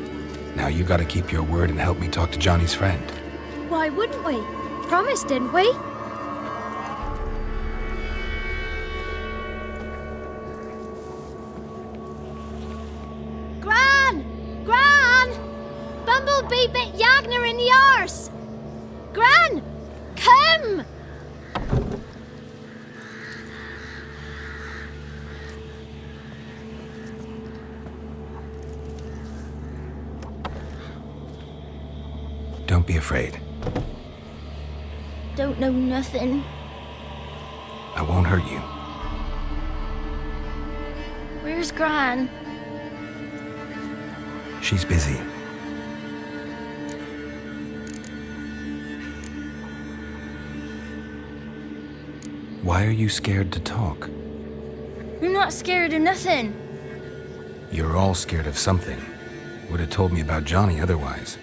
Now you gotta keep your word and help me talk to Johnny's friend. Why wouldn't we? Promised, didn't we? Gran! Gran! Bumblebee bit Yagner in the arse! Gran! Come! Don't be afraid. Don't know nothing. I won't hurt you. Where's Gran? She's busy. Why are you scared to talk? I'm not scared of nothing. You're all scared of something. Would have told me about Johnny otherwise.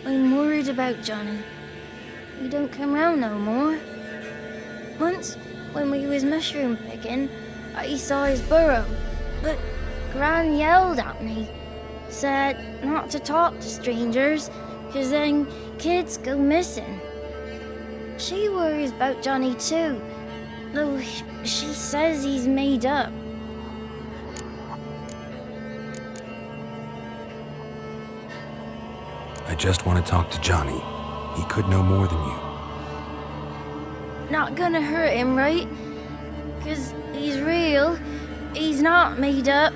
I'm worried about Johnny. He don't come round no more. Once, when we was mushroom picking, I saw his burrow, but Gran yelled at me. Said not to talk to strangers, 'cause then kids go missing. She worries about Johnny too, though she says he's made up. I just want to talk to Johnny. He could know more than you. Not gonna hurt him, right? 'Cause he's real. He's not made up.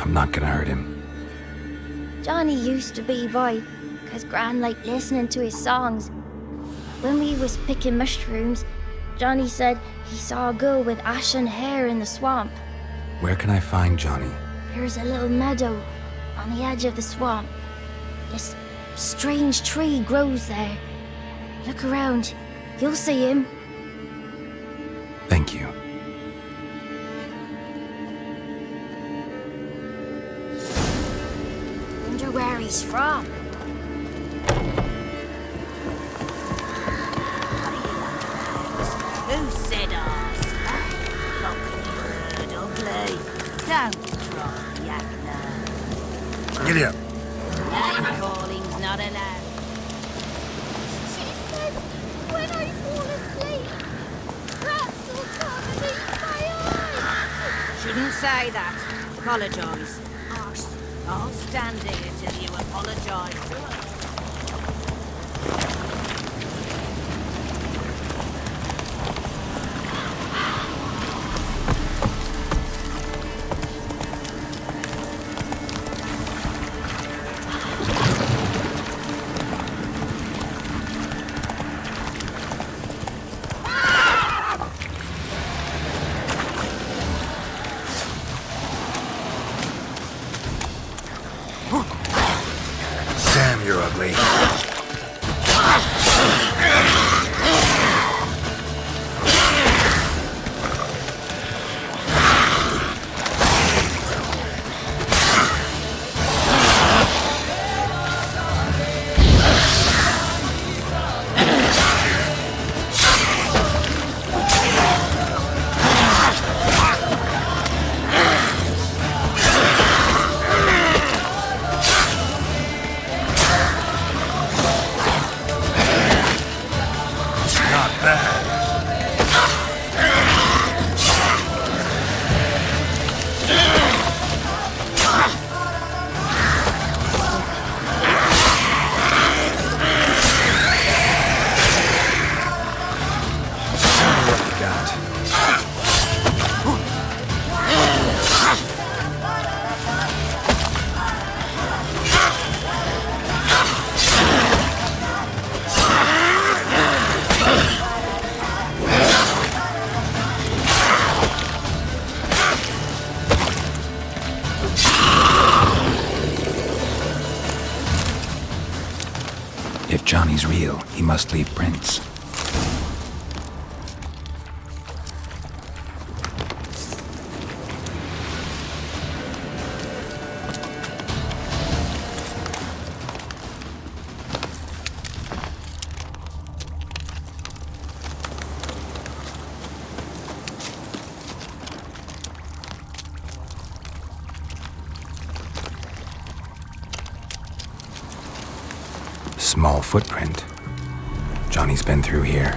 I'm not gonna hurt him. Johnny used to be boy, 'cause Gran liked listening to his songs. When we was picking mushrooms, Johnny said he saw a girl with ashen hair in the swamp. Where can I find Johnny? There's a little meadow on the edge of the swamp. This strange tree grows there. Look around. You'll see him. Thank you. Wonder where he's from. Who said ours? Word, ugly. Don't try, Yagna. Giddy up. Name calling's not allowed. She says when I fall asleep, rats will come and eat my eyes. Shouldn't say that. Apologise. I'll stand here till you apologise. Damn, you're ugly. If Johnny's real, he must leave prints. Small footprint. Johnny's been through here.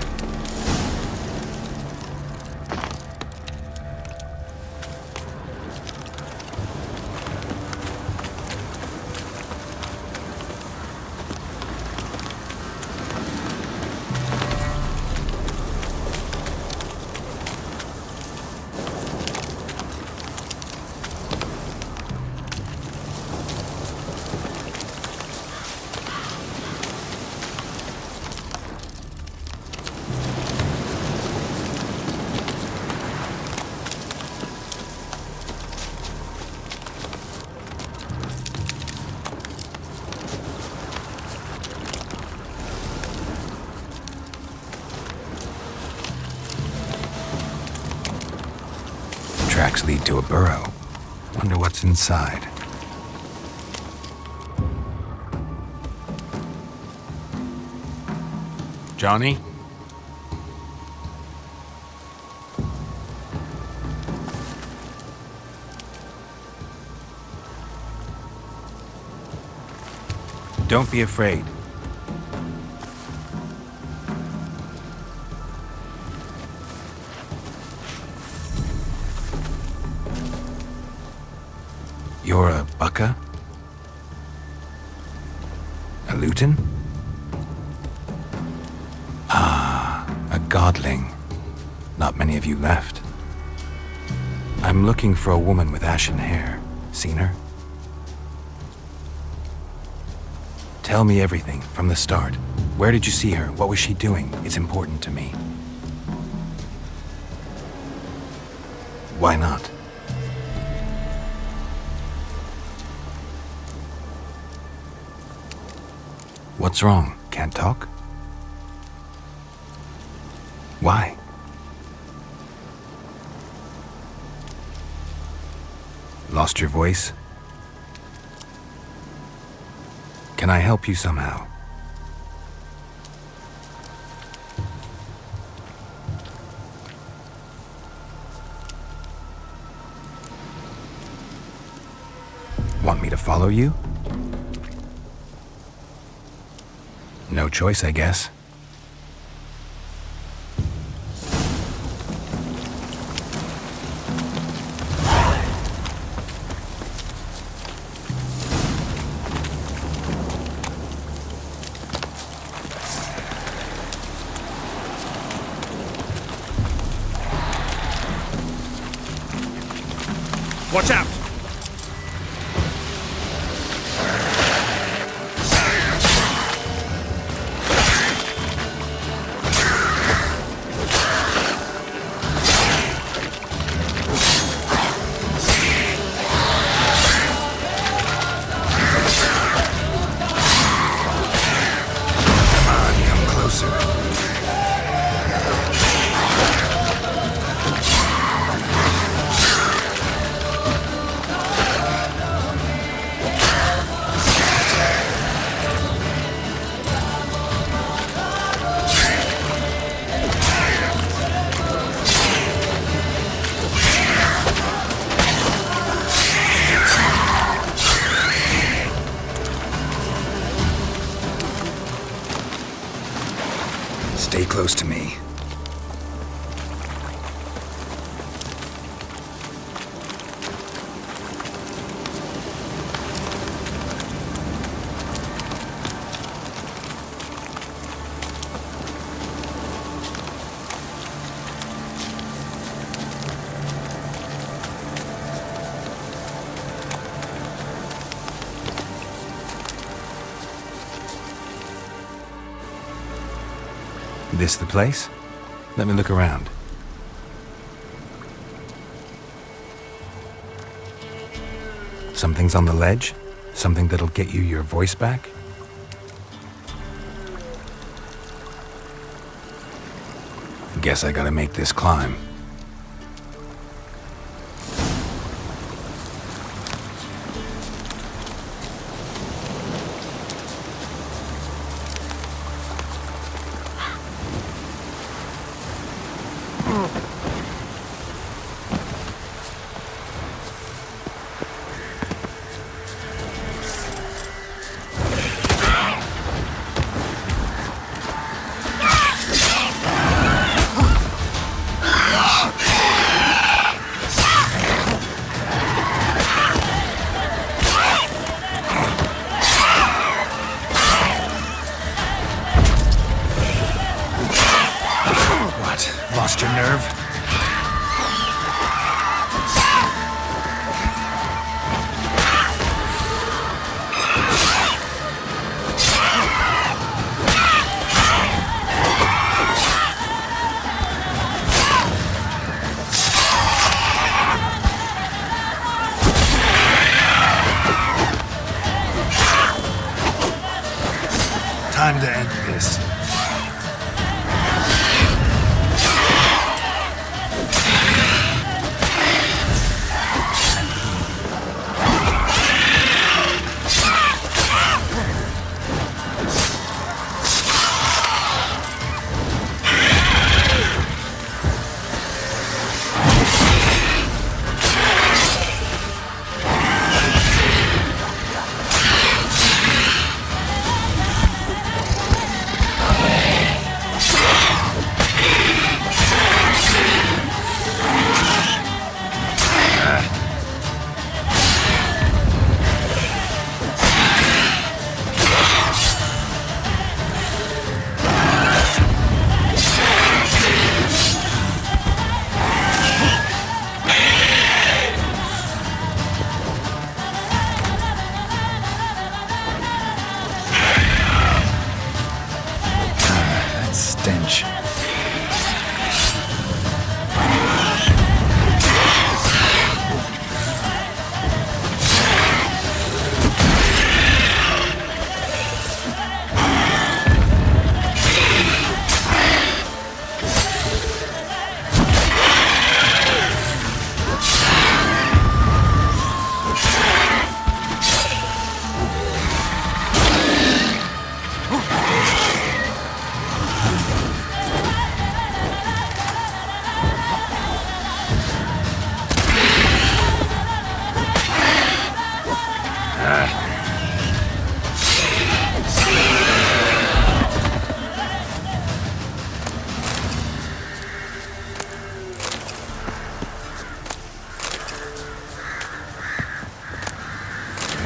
lead to a burrow. Wonder what's inside. Johnny? Don't be afraid. You're a Bucka? A Luton? Ah, a godling. Not many of you left. I'm looking for a woman with ashen hair. Seen her? Tell me everything, from the start. Where did you see her? What was she doing? It's important to me. Why not? What's wrong? Can't talk? Why? Lost your voice? Can I help you somehow? Want me to follow you? No choice, I guess. Watch out! Stay close to me. This the place? Let me look around. Something's on the ledge? Something that'll get you your voice back? Guess I gotta make this climb. Lost your nerve? Time to end this.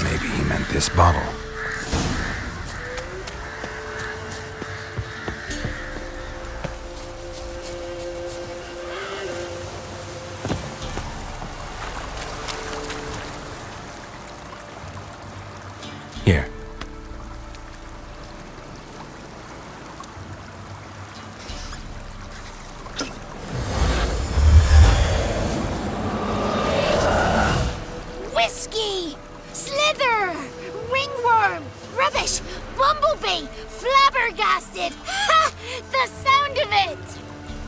Maybe he meant this bottle. Here. Whiskey! Slither! Ringworm! Rubbish! Bumblebee! Flabbergasted! Ha! The sound of it!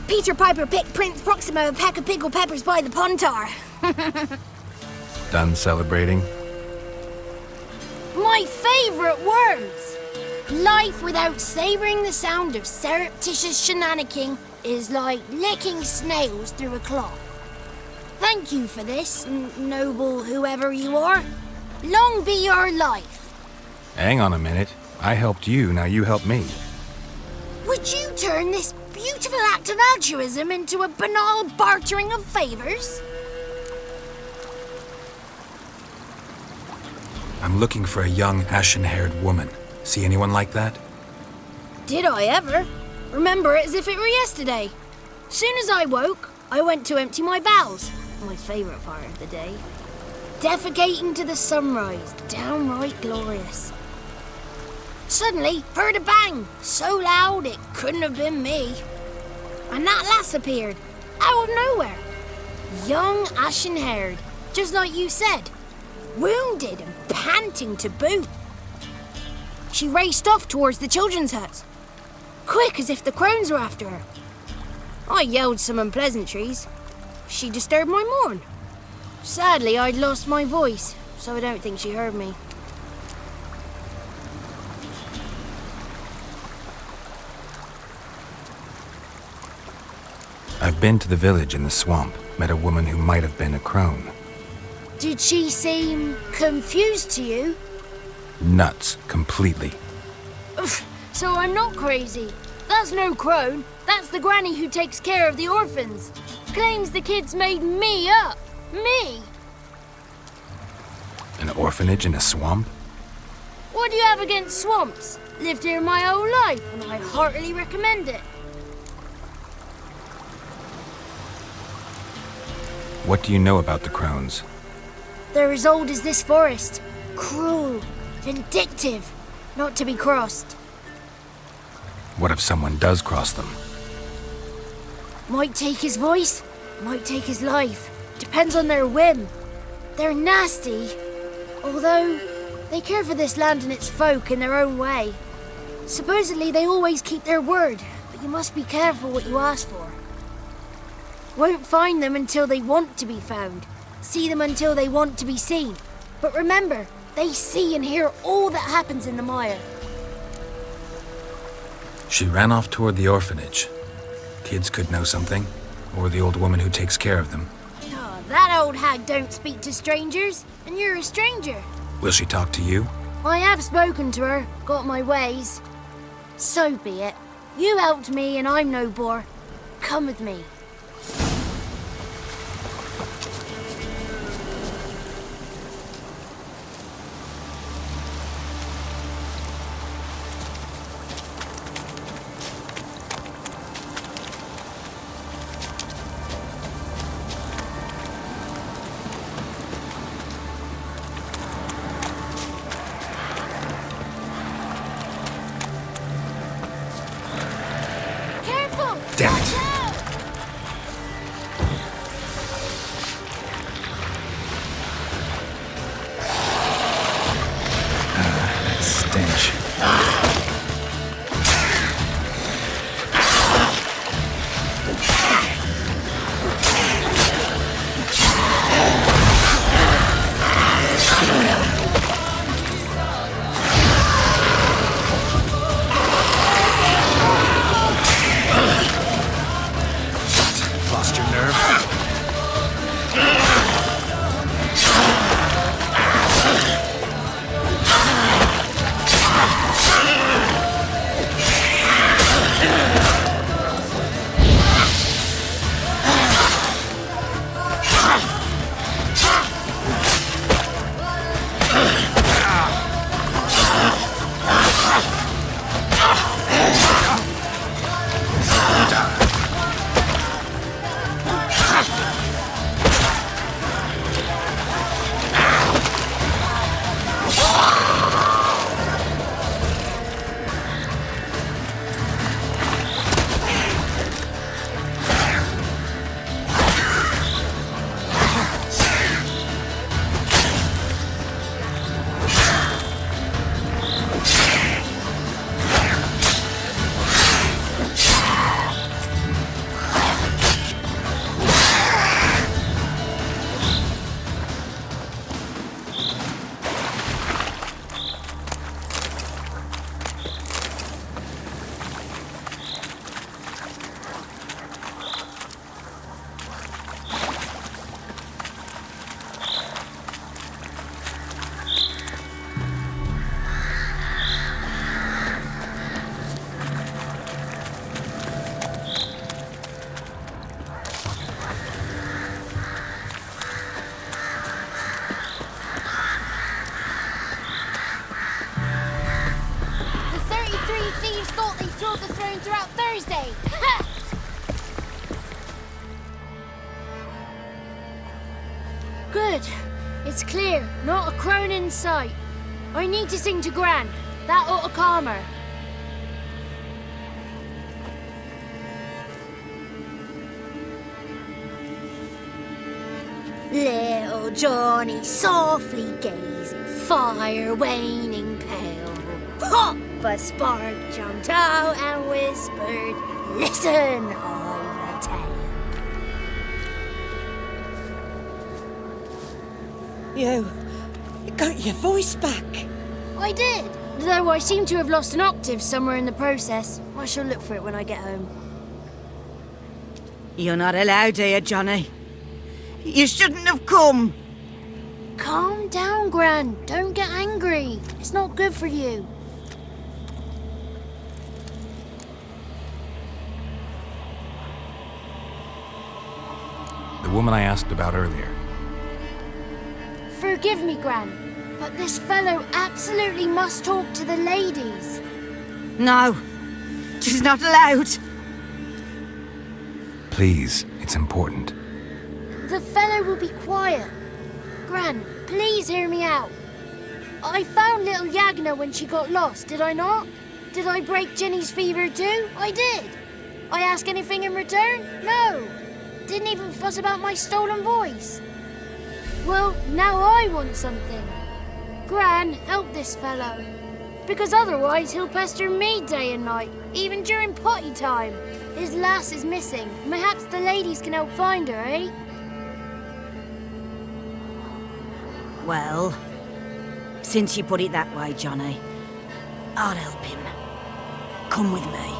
Peter Piper picked Prince Proximo a pack of pickled peppers by the pontar. Done celebrating? My favourite words! Life without savouring the sound of surreptitious shenanigans is like licking snails through a cloth. Thank you for this, noble whoever you are. Long be your life. Hang on a minute. I helped you, now you help me. Would you turn this beautiful act of altruism into a banal bartering of favours? I'm looking for a young, ashen-haired woman. See anyone like that? Did I ever? Remember it as if it were yesterday. Soon as I woke, I went to empty my bowels. My favourite part of the day. Defecating to the sunrise, downright glorious. Suddenly, heard a bang, so loud it couldn't have been me. And that lass appeared, out of nowhere. Young, ashen-haired, just like you said. Wounded and panting to boot. She raced off towards the children's huts, quick as if the crones were after her. I yelled some unpleasantries. She disturbed my morn. Sadly, I'd lost my voice, so I don't think she heard me. I've been to the village in the swamp, met a woman who might have been a crone. Did she seem confused to you? Nuts, completely. So I'm not crazy. That's no crone. That's the granny who takes care of the orphans. Claims the kids made me up. Me! An orphanage in a swamp? What do you have against swamps? Lived here my whole life, and I heartily recommend it. What do you know about the crones? They're as old as this forest. Cruel, vindictive, not to be crossed. What if someone does cross them? Might take his voice, might take his life. Depends on their whim. They're nasty, although they care for this land and its folk in their own way. Supposedly they always keep their word, but you must be careful what you ask for. Won't find them until they want to be found. See them until they want to be seen. But remember, they see and hear all that happens in the mire. She ran off toward the orphanage. Kids could know something, or the old woman who takes care of them. Oh, that old hag don't speak to strangers, and you're a stranger. Will she talk to you? I have spoken to her, got my ways. So be it. You helped me and I'm no bore. Come with me. Damn it. That stench. Lost your nerve? clear, not a crone in sight. I need to sing to Gran. That ought to calm her. Little Johnny softly gazing, fire waning pale. Pop! A spark jumped out and whispered, "Listen, I've a tale." You got your voice back. I did, though I seem to have lost an octave somewhere in the process. I shall look for it when I get home. You're not allowed here, Johnny. You shouldn't have come. Calm down, Gran. Don't get angry. It's not good for you. The woman I asked about earlier. Forgive me, Gran, but this fellow absolutely must talk to the ladies. No, she's not allowed. Please, it's important. The fellow will be quiet. Gran, please hear me out. I found little Yagna when she got lost, did I not? Did I break Ginny's fever too? I did. I ask anything in return? No. Didn't even fuss about my stolen voice. Well, now I want something. Gran, help this fellow. Because otherwise he'll pester me day and night, even during potty time. His lass is missing. Perhaps the ladies can help find her, eh? Well, since you put it that way, Johnny, I'll help him. Come with me.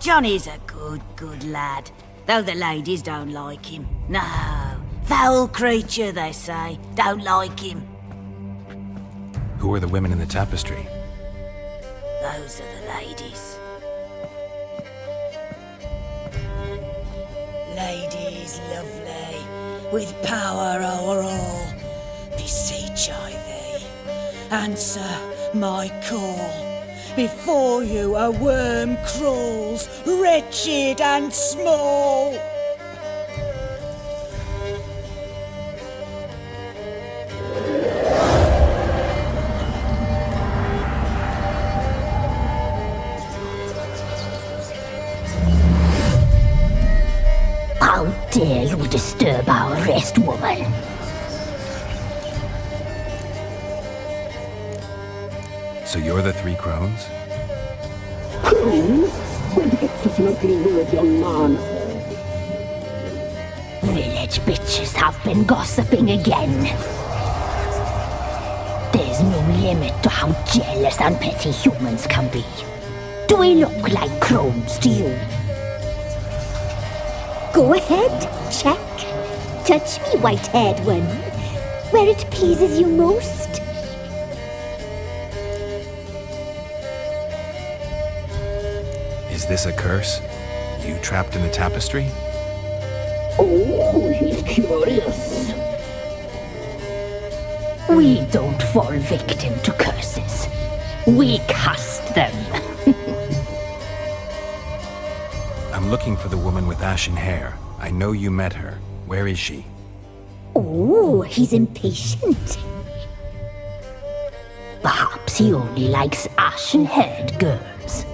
Johnny's a good lad, though the ladies don't like him. No, foul creature, they say. Don't like him. Who are the women in the tapestry? Those are the ladies. Ladies lovely, with power o'er all, beseech I thee, answer my call. Before you a worm crawls, wretched and small. How dare you disturb our rest, woman? So you're the three crones? Crones? Where did you get such an ugly word, young man? Village bitches have been gossiping again. There's no limit to how jealous and petty humans can be. Do we look like crones to you? Go ahead, check. Touch me, white-haired one, where it pleases you most. Is this a curse? You trapped in the tapestry? Oh, he's curious. We don't fall victim to curses. We cast them. I'm looking for the woman with ashen hair. I know you met her. Where is she? Oh, he's impatient. Perhaps he only likes ashen-haired girls.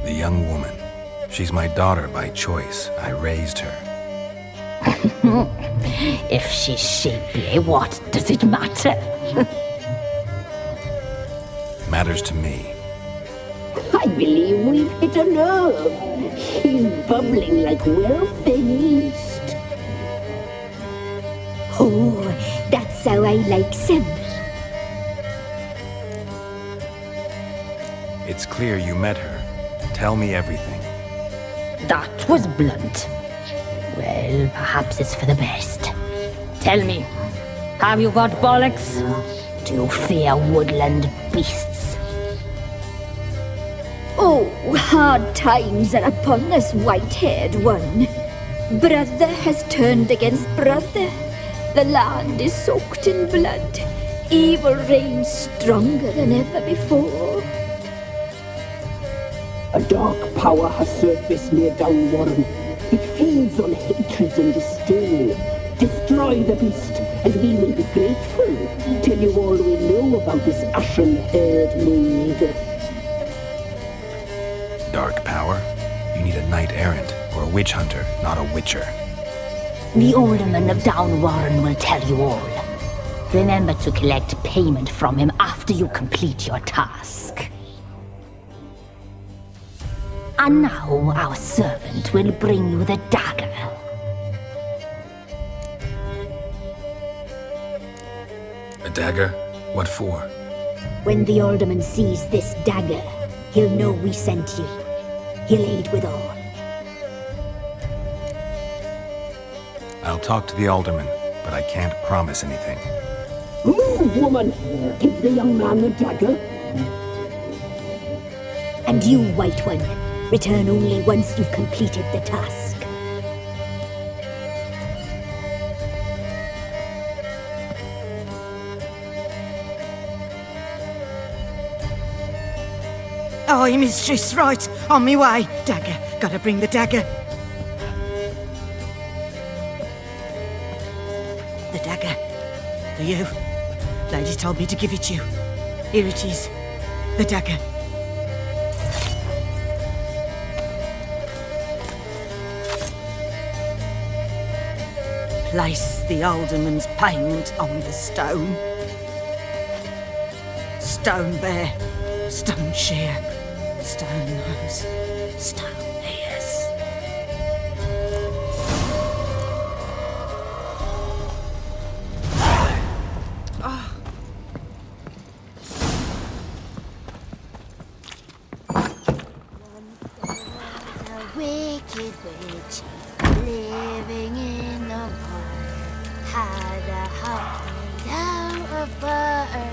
The young woman. She's my daughter by choice. I raised her. If she's shapely, what does it matter? Matters to me. I believe we've hit a nerve. He's bubbling like well-fed yeast. Oh, that's how I like him. It's clear you met her. Tell me everything. That was blunt. Well, perhaps it's for the best. Tell me, have you got bollocks? Do you fear woodland beasts? Oh, hard times are upon us, white-haired one. Brother has turned against brother. The land is soaked in blood. Evil reigns stronger than ever before. A dark power has surfaced near Downwarren. It feeds on hatred and disdain. Destroy the beast, and we will be grateful. Tell you all we know about this ashen-haired maid. Dark power? You need a knight-errant or a witch hunter, not a witcher. The alderman of Downwarren will tell you all. Remember to collect payment from him after you complete your task. And now our servant will bring you the dagger. A dagger? What for? When the alderman sees this dagger, he'll know we sent you. He'll aid with all. I'll talk to the alderman, but I can't promise anything. Move, woman! Give the young man the dagger. And you, White One, return only once you've completed the task. Aye, mistress, right. On me way. Dagger. Gotta bring the dagger. The dagger. For you. Lady told me to give it you. Here it is. The dagger. Place the alderman's payment on the stone. Stone bear. Stone shear. Stone nose. Stone ears. A wicked witch living in the park had a heart made out of butter.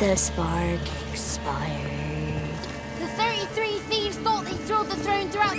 The spark expired. The 33 thieves thought they thrilled the throne throughout